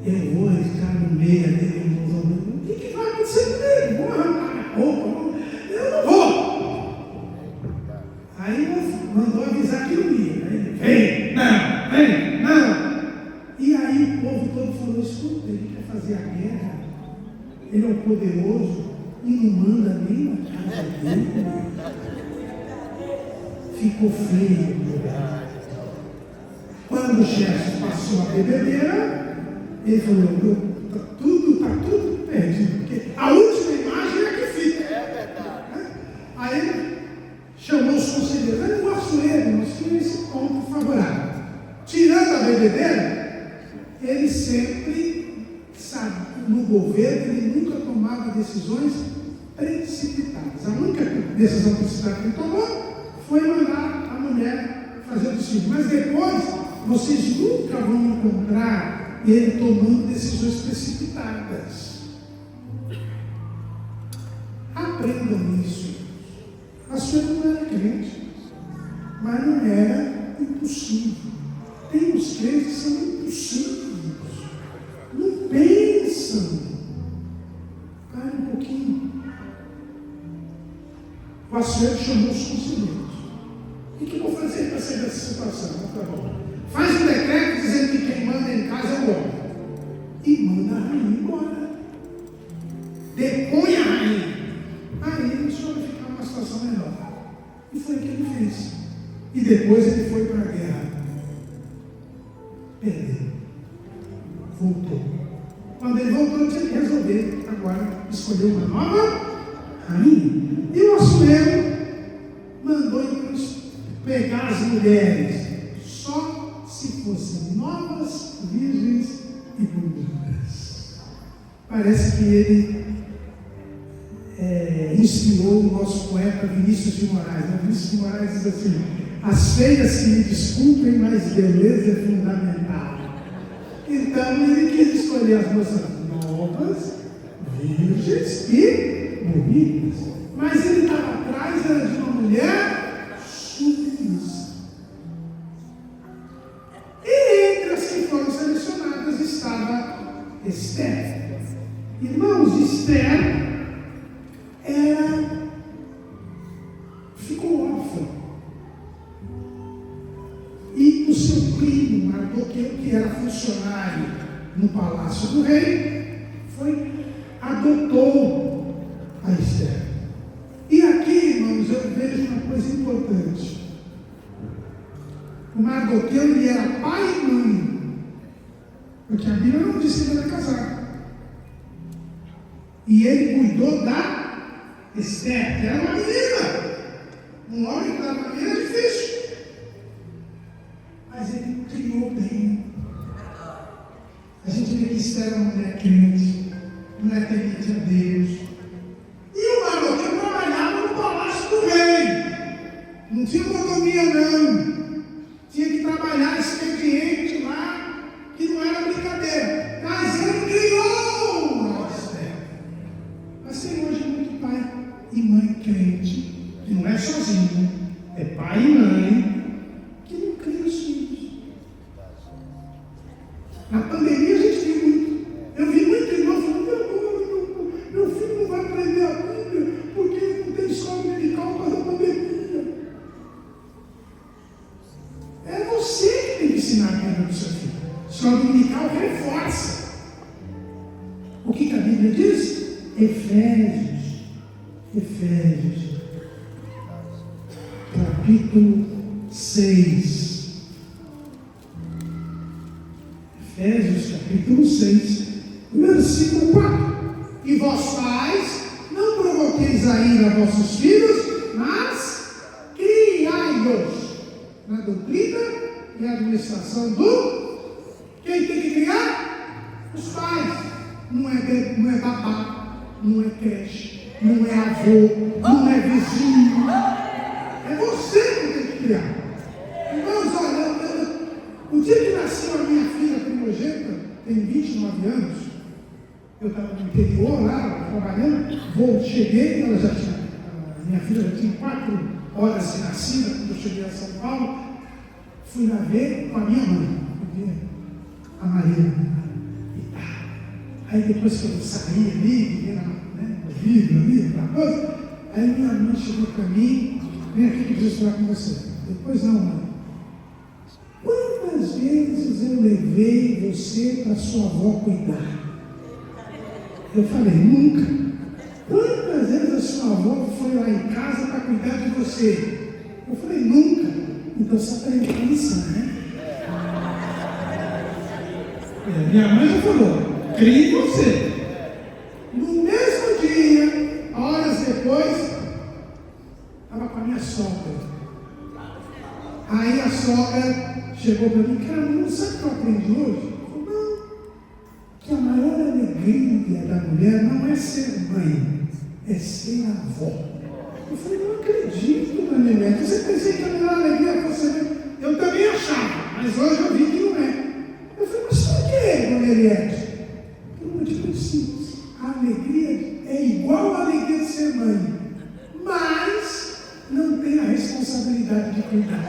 Eu vou ficar no meio dele. O que vai acontecer comigo? Vou arrancar minha roupa. Eu não vou. Aí mandou avisar que não ia. Vem, não. E aí o povo todo falou: escuta, ele quer fazer a guerra. Ele é o poderoso e não manda nem na casa dele. Ficou feio. Quando o chefe passou a bebedeira, ele falou: está tudo perdido, porque a última imagem é que fica. É verdade. Aí ele chamou os conselheiros: eu não gosto dele, nós tínhamos esse ponto favorável. Tirando a bebedeira, ele sempre, sabe, no governo, ele nunca tomava decisões precipitadas. A única decisão precipitada que ele tomou foi mandar a mulher fazer o desfile. Mas depois, vocês nunca vão encontrar ele tomando decisões precipitadas. Aprendam isso. A senhora não era crente, mas não era impossível. Tem uns crentes que são impossíveis. Não pensam. Pare um pouquinho. O Açoeiro chamou os conselheiros. O que eu vou fazer para sair dessa situação? Tá bom. Faz um decreto dizendo que quem manda em casa é o homem. E manda a rainha embora. Depõe a rainha. Aí o senhor vai ficar numa situação melhor. E foi o que ele fez. E depois ele foi para a guerra. Perdeu. Voltou. Quando ele voltou, ele tinha que resolver. Agora escolheu uma nova rainha. E o Açoeiro mandou pegar as mulheres. Só se fossem novas, virgens e bonitas. Parece que ele inspirou o nosso poeta Vinícius de Moraes. Vinícius de Moraes diz assim: as feias que me desculpem, mas beleza é fundamental. Então ele quis escolher as moças novas, virgens e bonitas. Mas ele estava atrás, era de uma mulher submissa. E entre as que foram selecionadas estava Esther. Irmãos, Esther ficou órfã. E o seu primo, Mardoqueu, que era funcionário no palácio do rei, adotou a Esther. E aqui, irmãos, eu vejo uma coisa importante. O Mardoqueu, ele era pai e mãe. Porque a Bíblia não disse que ele era casado. E ele cuidou da Esther, que era uma menina. Um homem que estava na menina é difícil. Mas ele criou bem. A gente vê que Esther era uma mulher crente, mulher temente a Deus. E o Mardoqueu trabalhava no palácio do rei. Não tinha autonomia, não. Tinha que trabalhar expediente lá, que não era brincadeira. Mas ele criou a Esther. Mas tem hoje muito pai e mãe crente, que não é só sozinho, é pai e mãe, que não cria os filhos. Na pandemia a gente viu muito. Eu vi muito irmão falando: meu filho não vai aprender a Bíblia porque não tem escola dominical por causa da pandemia. É você que tem que ensinar a Bíblia para o seu filho. Escola dominical reforça. O que a Bíblia diz? Efésios, capítulo 6. Efésios, capítulo 6, versículo 4. E vós pais, não provoqueis a ira a vossos filhos, mas criai-os na doutrina e administração do... Quem tem que criar? Os pais. Não é babá, não é creche, não é avô, não é vizinho. É você que tem que criar. Irmãos, olha, o dia que nasceu a minha filha primogênita, tem 29 anos, eu estava no interior lá, trabalhando, cheguei, minha filha já tinha 4 horas de nascida, quando eu cheguei a São Paulo, fui lá ver com a minha mãe, a Maria. Aí depois que eu saí ali, no vídeo ali, aquela coisa, aí minha mãe chegou para mim: vem aqui que eu preciso falar com você. Depois não, mãe. Quantas vezes eu levei você para sua avó cuidar? Eu falei: nunca. Quantas vezes a sua avó foi lá em casa para cuidar de você? Eu falei: nunca. Então você aprendeu a lição, né? Minha mãe já falou: crie você. No mesmo dia, horas depois, estava com a minha sogra. Aí a sogra chegou para mim: cara, não sabe o que eu aprendi hoje? Eu falei: não, que a maior alegria da mulher não é ser mãe, é ser avó. Eu falei: não acredito, Dona Nenete. Você pensei que a maior alegria fosse ser mãe? Eu também achava, mas hoje eu vi que não é. Eu falei: mas por que, Dona Nenete? Muito simples. A alegria é igual a alegria de ser mãe, mas não tem a responsabilidade de cuidar.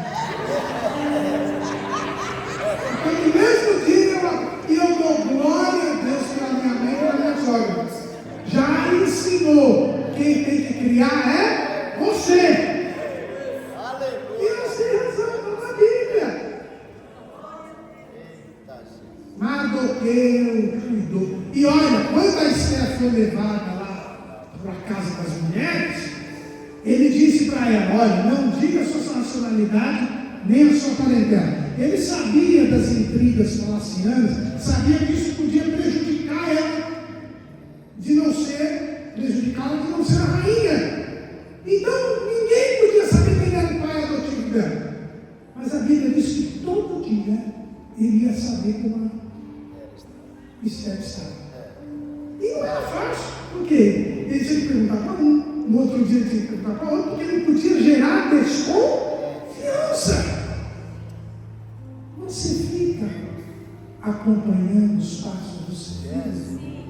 Então, no mesmo dia, eu dou glória a Deus pela minha mãe e pela minha sogra. Já ensinou: quem tem que criar é você. E você tem razão na Bíblia. Mardoqueu cuidou. E olha, quando a Esther foi levada lá para a casa das mulheres, ele disse para ela: olha, não diga a sua nacionalidade nem a sua parentela. Ele sabia das intrigas palacianas, sabia que isso podia prejudicar ela, prejudicá-la de não ser a rainha. Então ninguém podia saber quem era o pai adotivo dela. Mas a Bíblia diz que todo dia ele ia saber como Esther estava. E não era fácil, porque ele tinha que perguntar para um, no outro dia ele tinha que perguntar para outro, porque ele podia gerar desconfiança. Você fica acompanhando os passos do seu filho?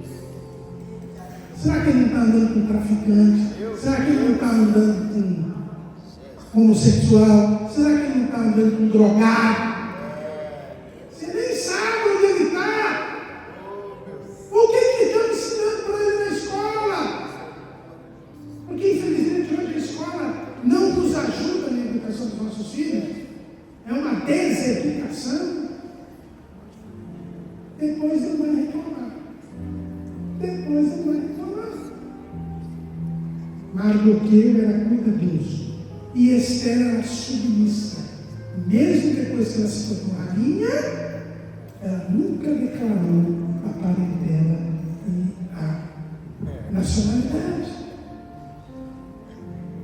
Será que ele não está andando com traficante? Será que ele não está andando com homossexual? Será que ele não está andando com drogado? Você nem sabe onde ele está. O que estão ensinando para ele na escola? Porque infelizmente hoje a escola não nos ajuda na educação dos nossos filhos. É uma deseducação. Depois ele vai reclamar. Mardoqueu era cuidadoso e Esther era submissa. Mesmo depois que ela se tornou rainha, ela nunca declarou a parentela e a nacionalidade.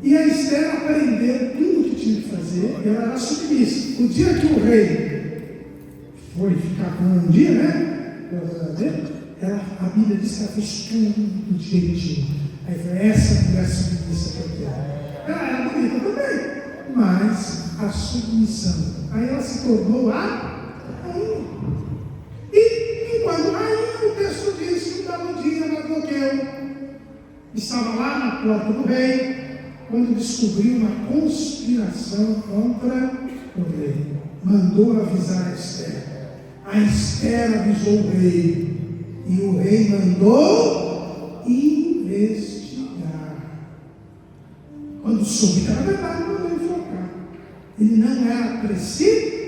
E a Esther aprendeu tudo o que tinha que fazer, e ela era submissa. O dia que o rei foi ficar com ela um dia, né? A Bíblia diz que ela fez tudo direitinho. Aí foi essa mulher submissa que eu quero. Ela era bonita também, mas a submissão. Aí ela se tornou a rainha. E enquanto rainha, o texto diz que um belo dia Mardoqueu estava lá na porta do rei, quando descobriu uma conspiração contra o rei. Mandou avisar a Esther. A Esther avisou o rei. E o rei mandou investigar. Quando soube que era verdade, mandou enforcar. Ele não era precipitado.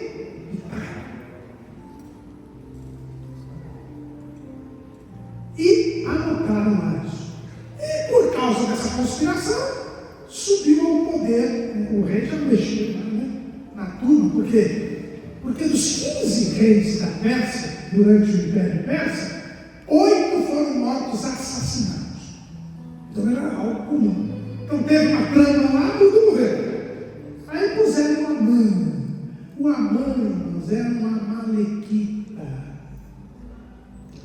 E anotaram lá isso. E por causa dessa conspiração, subiu ao poder. O rei já mexeu na turma, porque dos 15 reis da Pérsia, durante o Império Persa, 8 foram mortos assassinados. Então era algo comum. Então teve uma trama lá, tudo morreu. Aí puseram o Amã. O Amã, irmãos, era uma amalequita.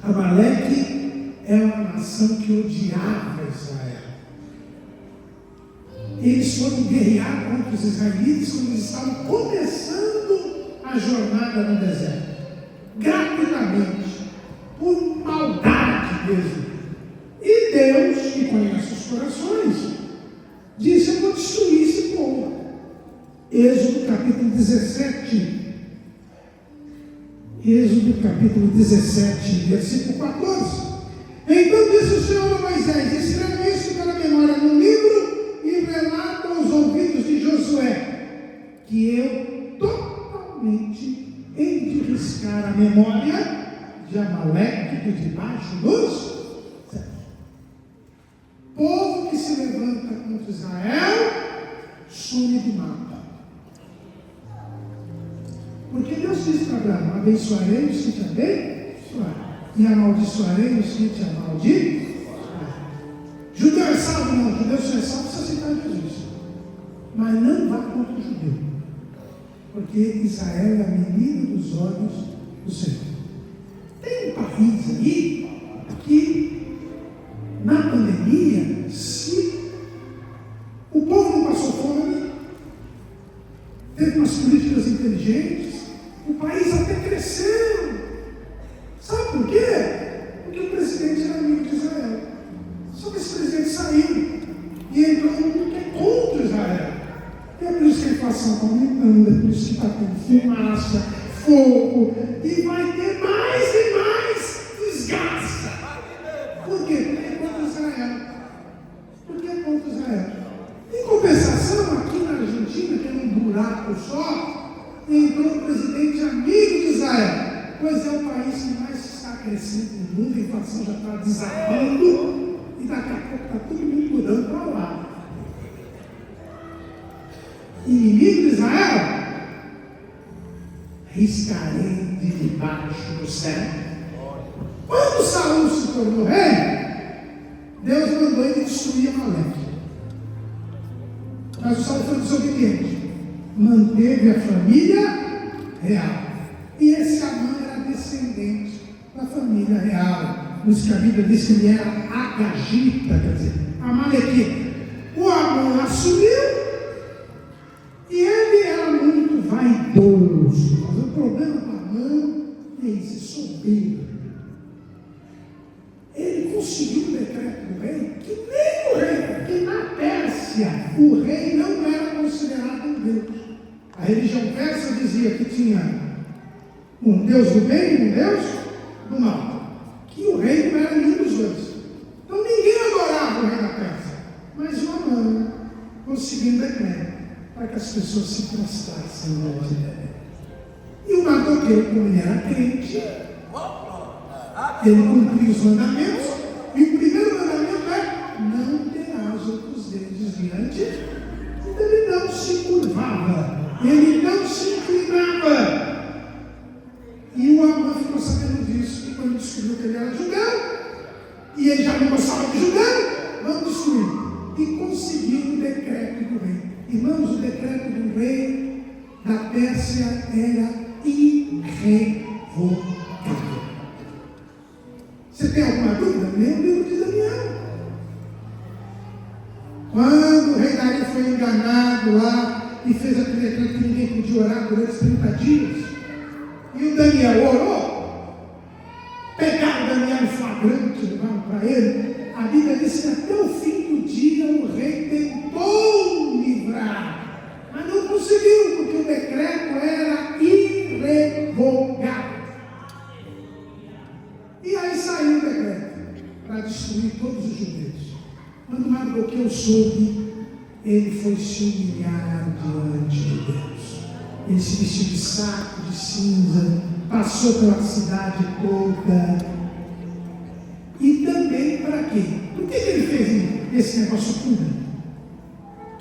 Amaleque é uma nação que odiava Israel. Eles foram guerrear contra os israelitas quando eles estavam começando a jornada no deserto. Gratuitamente, por maldade mesmo. E Deus, que conhece os corações, disse: eu vou destruir esse povo. Êxodo capítulo 17. Êxodo capítulo 17, versículo 14. Então disse o Senhor a Moisés: escreve isso pela memória no livro e relata aos ouvidos de Josué, que eu totalmente hei de riscar a memória de Amaleque de debaixo dos céus. Povo que se levanta contra Israel, some do mapa. Porque Deus disse para Abraão: abençoarei os que te abençoarem, e amaldiçoarei os que te amaldiçoarem. Judeu é salvo? Não, judeu só é salvo se aceitar Jesus. Mas não vá contra o judeu, porque Israel é a menina dos olhos do Senhor. Tem um país aí que, na pandemia, se o povo não passou fome, teve umas políticas inteligentes, o país até cresceu. Sabe por quê? Porque o presidente era amigo de Israel. Só que esse presidente saiu e entrou num que é contra Israel. E é por isso que a inflação está aumentando, é por isso que está tendo fumaça, fogo, e vai ter mais e mais desgaste. Por quê? Porque é contra Israel. Porque é contra Israel. Em compensação, aqui na Argentina, que é um buraco só, entrou um presidente amigo de Israel. Pois é o país que mais está crescendo no mundo, a inflação já está desabando, e daqui a pouco está todo mundo mudando para lá. Inimigo de Israel, riscarei de debaixo do céu. Quando Saul se tornou rei, Deus mandou ele destruir Amaleque. Mas o Saul foi desobediente, manteve a família real. E esse Amã era descendente da família real. Por isso que a Bíblia diz que ele era agagita, quer dizer, amalequita. O Amã assumiu e ele era muito vaidoso. Mas o problema do Amã é esse soberbo. Ele conseguiu um decreto do rei que nem o rei, porque na Pérsia o rei não era considerado um Deus. A religião persa dizia que tinha um Deus do bem e um Deus do mal, que o rei não era nenhum dos dois. Então ninguém adorava o rei da Pérsia, mas o Amã conseguiu um decreto para que as pessoas se prostrassem diante dele. E o Mardoqueu, como ele era crente, ele cumpriu os mandamentos, e o primeiro mandamento é: não terás outros deuses diante. Então ele não se curvava, ele não se inclinava. E o Amã ficou sabendo disso, e quando descobriu que ele era judeu, e ele já não gostava de judeu, vamos destruir. E conseguiu o decreto do rei. Irmãos, o decreto do rei da Pérsia era irrevogável. Você tem alguma dúvida? Leia o livro de Daniel. Quando o rei Dario foi enganado lá e fez aquele decreto que ninguém podia orar durante 30 dias, e o Daniel orou, pegaram Daniel em flagrante, levaram para ele. A Bíblia diz que até o fim do dia o rei tentou entrar. Mas não conseguiu, porque o decreto era irrevogável. E aí saiu o decreto para destruir todos os judeus. Quando Mardoqueu soube, ele foi se humilhar diante de Deus. Ele se vestiu de saco, de cinza, passou pela cidade toda. E também para quê? Por que ele fez esse negócio tudo?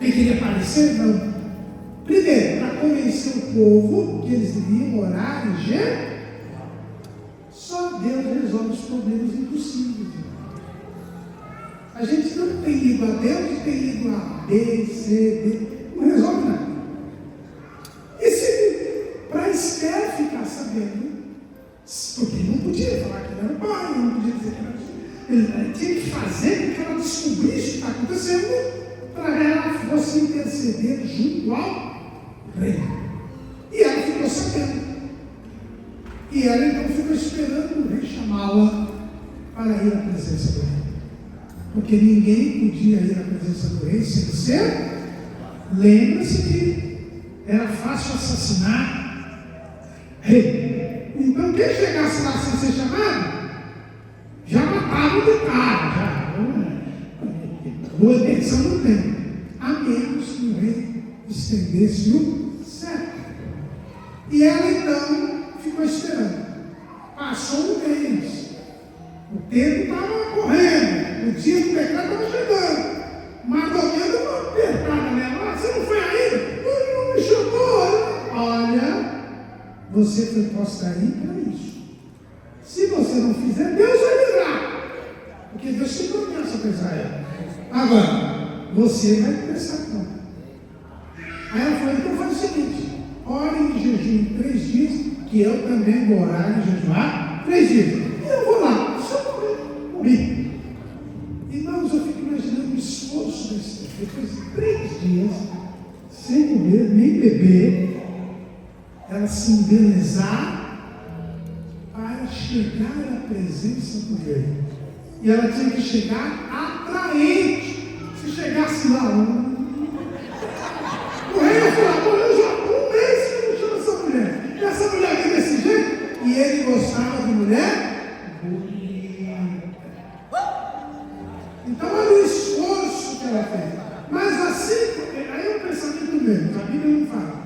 Ele queria aparecer? Não. Primeiro, para convencer o povo que eles deviam orar em Jerusalém. Só Deus resolve os problemas impossíveis. A gente não tem ido a Deus, tem ido a B, C, D, não resolve nada. E se para Esther ficar sabendo, porque ele não podia falar que ele era o pai, não podia dizer que era o... Ele tinha que fazer com que ela descobrisse o que está acontecendo, para que ela fosse interceder junto ao rei. E ela ficou sabendo. E ela então ficou esperando o rei chamá-la para ir à presença do rei. Porque ninguém podia ir à presença do rei sem ser. Lembra-se que era fácil assassinar rei. Então quem chegasse lá sem ser chamado, já matava de cara. Já. Boa intenção não tem. A menos que o rei estendesse o cetro. E ela então ficou esperando. Passou um mês. O tempo estava correndo. O dia do pecado estava chegando. Mardoqueu deu uma apertada nela. Você não foi ainda? Ele não me chamou. Olha, você foi posta aí para isso. Se você não fizer, Deus vai livrar. Porque Deus te promessa para Israel. Agora, você vai prestar conta. Aí ela falou, então faz o seguinte. Ore em jejum 3 dias, que eu também vou orar e jejuar 3 dias. E eu vou lá, só morrer. Irmãos, eu fico imaginando o esforço desse tempo. Depois de 3 dias, sem comer, nem beber, ela se embelezar para chegar à presença do rei. E ela tinha que chegar atraente. Se chegasse lá, o rei ia falar, eu já há 1 mês que não chamo essa mulher. E essa mulher aqui desse jeito. E ele gostava de mulher bonita. Então olha o esforço que ela fez. Mas assim, aí é um pensamento mesmo, a Bíblia não fala.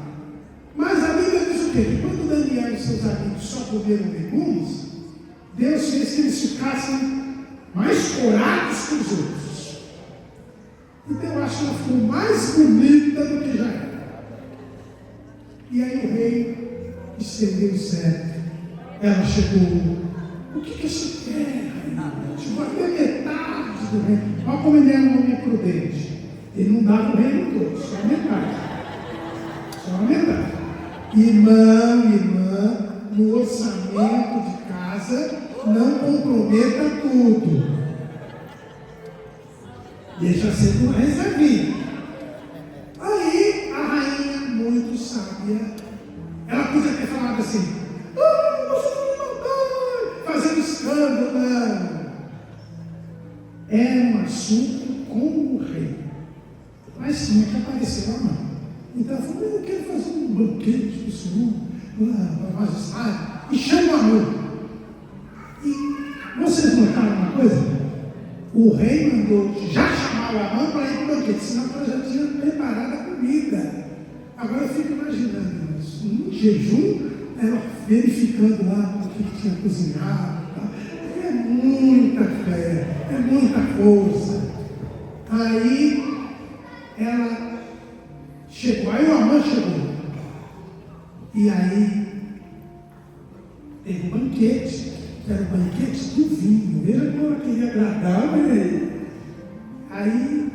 Mas a Bíblia diz o quê? Que quando Daniel e seus amigos só comeram legumes, Deus fez que eles ficassem mais corados que os outros. Então eu acho que ela ficou mais bonita do que já era. E aí o rei estendeu o cetro. Ela chegou. O que você quer? Chegou até metade do rei. Olha como ele era um homem prudente. Ele não dava o reino todo, só a metade. Só a metade. Irmã, no orçamento de casa, não comprometa tudo. Deixa ser uma reservinha. Aí a rainha, muito sábia, ela podia ter falado assim: você não me matou, fazendo escândalo. Não. Era um assunto com o rei. Mas tinha que aparecer a mão. Então ela falou: eu quero fazer um banquete para o senhor, para a majestade, e chama a mão. E vocês notaram uma coisa? O rei mandou já chamar a mão para ir para o banquete, senão ela já tinha preparado a comida. Agora eu fico imaginando isso. No jejum, ela verificando lá o que tinha cozinhado. Tá? É muita fé, é muita força. Aí ela chegou, aí o Amã chegou. E aí teve um banquete. Era o banquete do vinho. Veja como ela queria agradar o rei. Aí,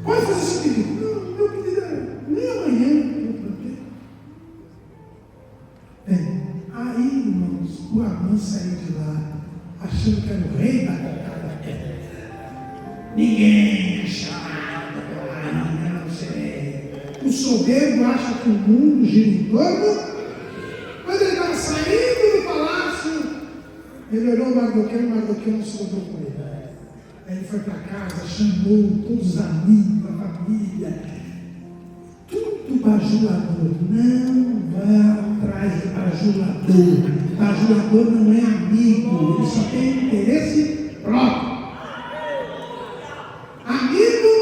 pode fazer esse pedido. Não, meu pedido é nem amanhã. Aí, irmãos, o Amã saiu de lá, achando que era o rei da cocada. Ninguém é chamado pela rainha, não sei. O soberbo acha que o mundo gira em torno. Quando ele estava saindo do palácio, ele olhou o Mardoqueu e o Mardoqueu não se dobrou com ele. Aí ele foi para casa, chamou todos os amigos, a família, bajulador. Não vá atrás de bajulador. Bajulador não é amigo, ele só tem interesse próprio. Amigo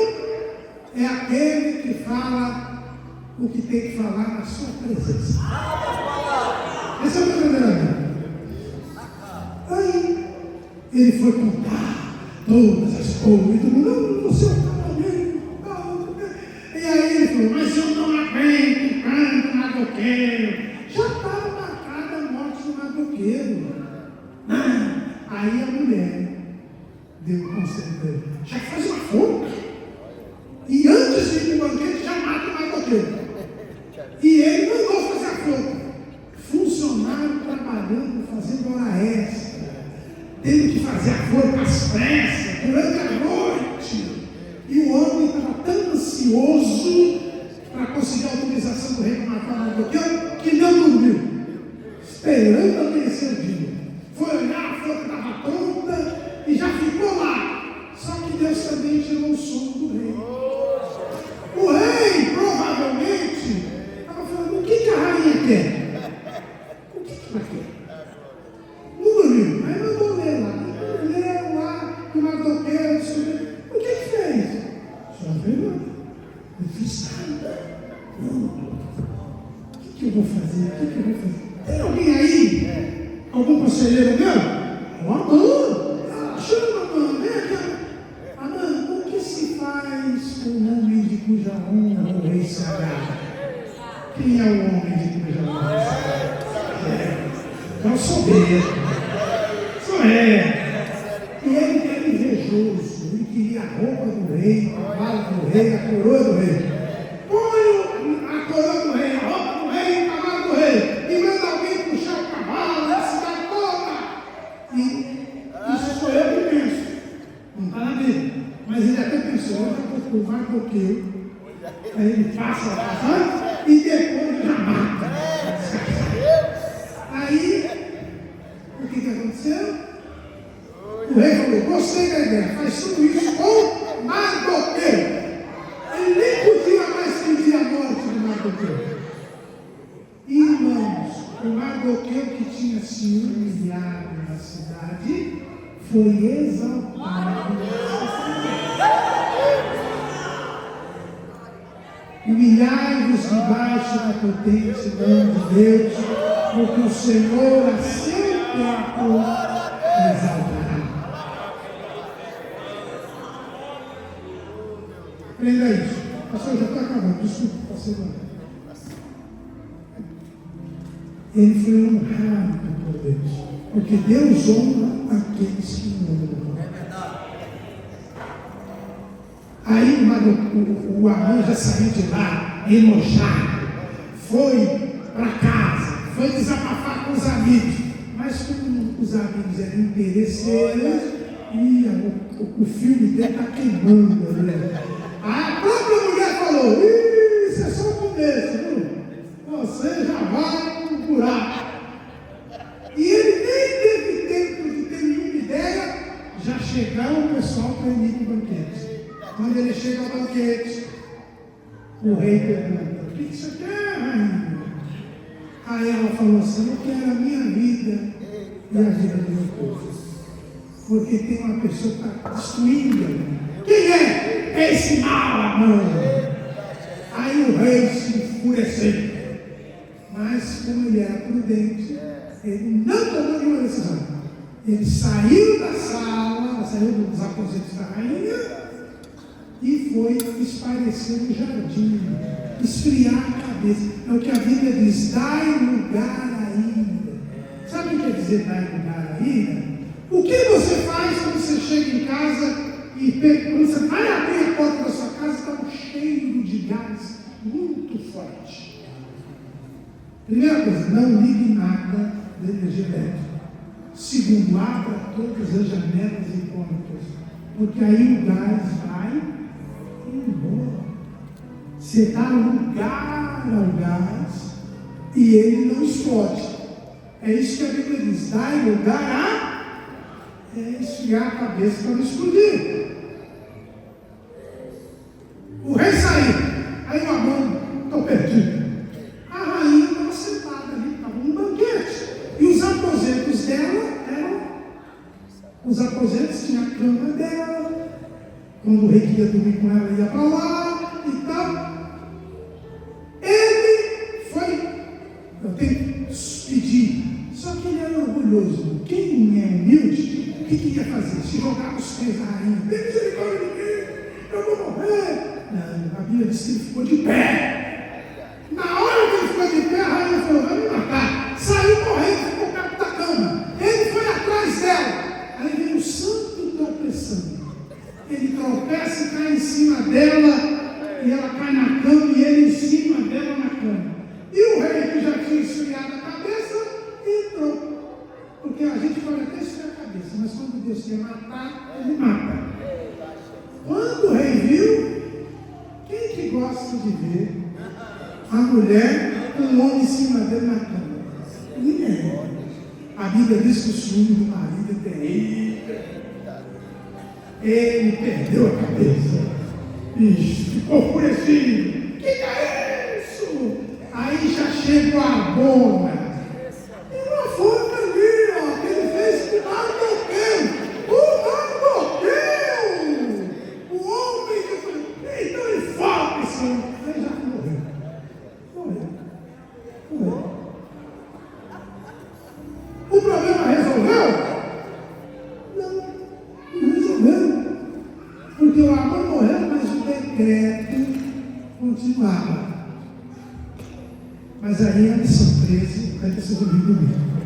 é aquele que fala o que tem que falar na sua presença. Esse é o verdadeiro amigo. Aí ele foi contar todas as coisas, e todo mundo, não, você é o amigo. E aí ele falou, mas eu não aguento tanto magoqueiro. Já estava marcada a morte do magoqueiro. Aí a mulher deu o conselho dele, já faz uma forca. E antes de ir para o banquete, já mata o magoqueiro. E ele mandou fazer a forca. Funcionário trabalhando, fazendo hora extra, tendo que fazer a forca às pressas, durante a noite. E o homem estava tão ansioso para conseguir a autorização do rei para matar o magoqueiro, que não dormiu, esperando amanhecer o dia. Foi olhar, a forca estava pronta e já ficou lá. Só que Deus também tirou o sono do rei. O rei, provavelmente, estava falando, o que a rainha quer? O que ela quer? Não dormiu, aí mandou ler lá. Leu lá, o magoqueiro, o que fez? Só veio lá. Não fiz nada. Não. O que eu vou fazer? Tem alguém aí? Algum conselheiro meu? Amã. Chama Amã, vem aqui. Amã, o que se faz com o homem de cuja honra o rei se agarra? Quem é o homem de cuja honra o rei se agarra? É o soberbo. Só é. E ele era invejoso. Ele queria a roupa do rei, o cavalo do rei, a coroa do rei. Põe a coroa do rei, a roupa do rei, o cavalo do rei. E manda alguém puxar o cavalo na cidade toda. E isso sou eu que penso. Não está na Bíblia. Mas ele até pensou, o magoqueiro. Aí ele passa a passagem e depois já mata. Aí, o que aconteceu? O rei falou, gostei da ideia, faz tudo isso com magoqueiro. Ele nem podia mais pedir a morte do magoqueiro. Irmãos, o magoqueiro que tinha se humilhado na cidade foi exaltado. Humilhai-vos debaixo da potente mão de Deus, porque o Senhor a seu tempo exaltará. Aprenda isso. Pastor, já está acabando. Desculpa, pastor. Ele foi honrado por Deus, porque Deus honra aqueles que honram. Aí o Amã já saiu de lá, enojado, foi para casa, foi desabafar com os amigos, mas como os amigos eram interesseiros, e o filme dele está queimando, né? A própria mulher falou, isso é só o começo, viu? Você já vai no buraco. E ele nem teve tempo de ter nenhuma ideia, já chegou o pessoal para ir para o banquete. Quando ele chega ao banquete, o rei pergunta, o que você quer, rainha? Aí ela falou assim, eu quero a minha vida e a vida do meu povo. Porque tem uma pessoa que está destruindo. Quem é? É esse mal, Amã. Aí o rei se enfureceu. Mas como ele era prudente, ele não tomou nenhuma decisão. Ele saiu da sala, saiu dos aposentos da rainha, e foi espairecer no jardim, esfriar a cabeça. É o que a Bíblia diz, dai lugar à ira. Sabe o que quer dizer dai lugar à ira? O que você faz quando você chega em casa e quando você vai abrir a porta da sua casa, está um cheiro de gás muito forte? Primeira coisa, não ligue nada da energia elétrica. Segundo, abra todas as janelas e portas, porque aí o gás vai embora. Você dá lugar ao gás e ele não explode. É isso que a Bíblia diz. Dá lugar a esfriar a cabeça para não explodir. O rei saiu. Aí o Amã topou. perdido. A rainha estava sentada ali, estava num banquete. E os aposentos dela eram... Os aposentos tinham a cama dela. Quando o rei queria dormir com ela, ia para lá e tal. Ele foi... Eu tenho que pedir. Só que ele era orgulhoso. Quem é humilde, o que ia fazer? Se jogar nos pés da rainha. Tem misericórdia de mim, eu vou morrer. Não, a Bíblia diz que ele ficou de pé. Na hora que ele ficou de pé, a rainha falou, vai me matar. Saiu correndo, ficou perto da cama. Ele foi atrás dela. Aí vem o santo tropeçando. Ele tropeça e cai em cima dela. E ela cai na cama e ele em cima dela na cama. E o rei, que já tinha esfriado a cabeça, entrou. Porque a gente pode até esfriar a cabeça, mas quando Deus quer matar, ele mata. Quando o rei viu, quem que gosta de ver a mulher com o homem em cima dele na cama? Ninguém. A Bíblia diz que o ciúme do marido é terrível. Ele perdeu a cabeça. Ixi, ficou enfurecido. Que é isso? Aí já chega a bomba. E uma foto ali, ó, que ele fez com o Mardoqueu. O Mardoqueu! O homem que foi. Então ele fala esse homem. Aí já morreu. Morreu. O problema resolveu? Não resolveu. Porque o amor morreu, mas o decreto continuava. Mas aí a lição 13 vai ter sido ouvido mesmo.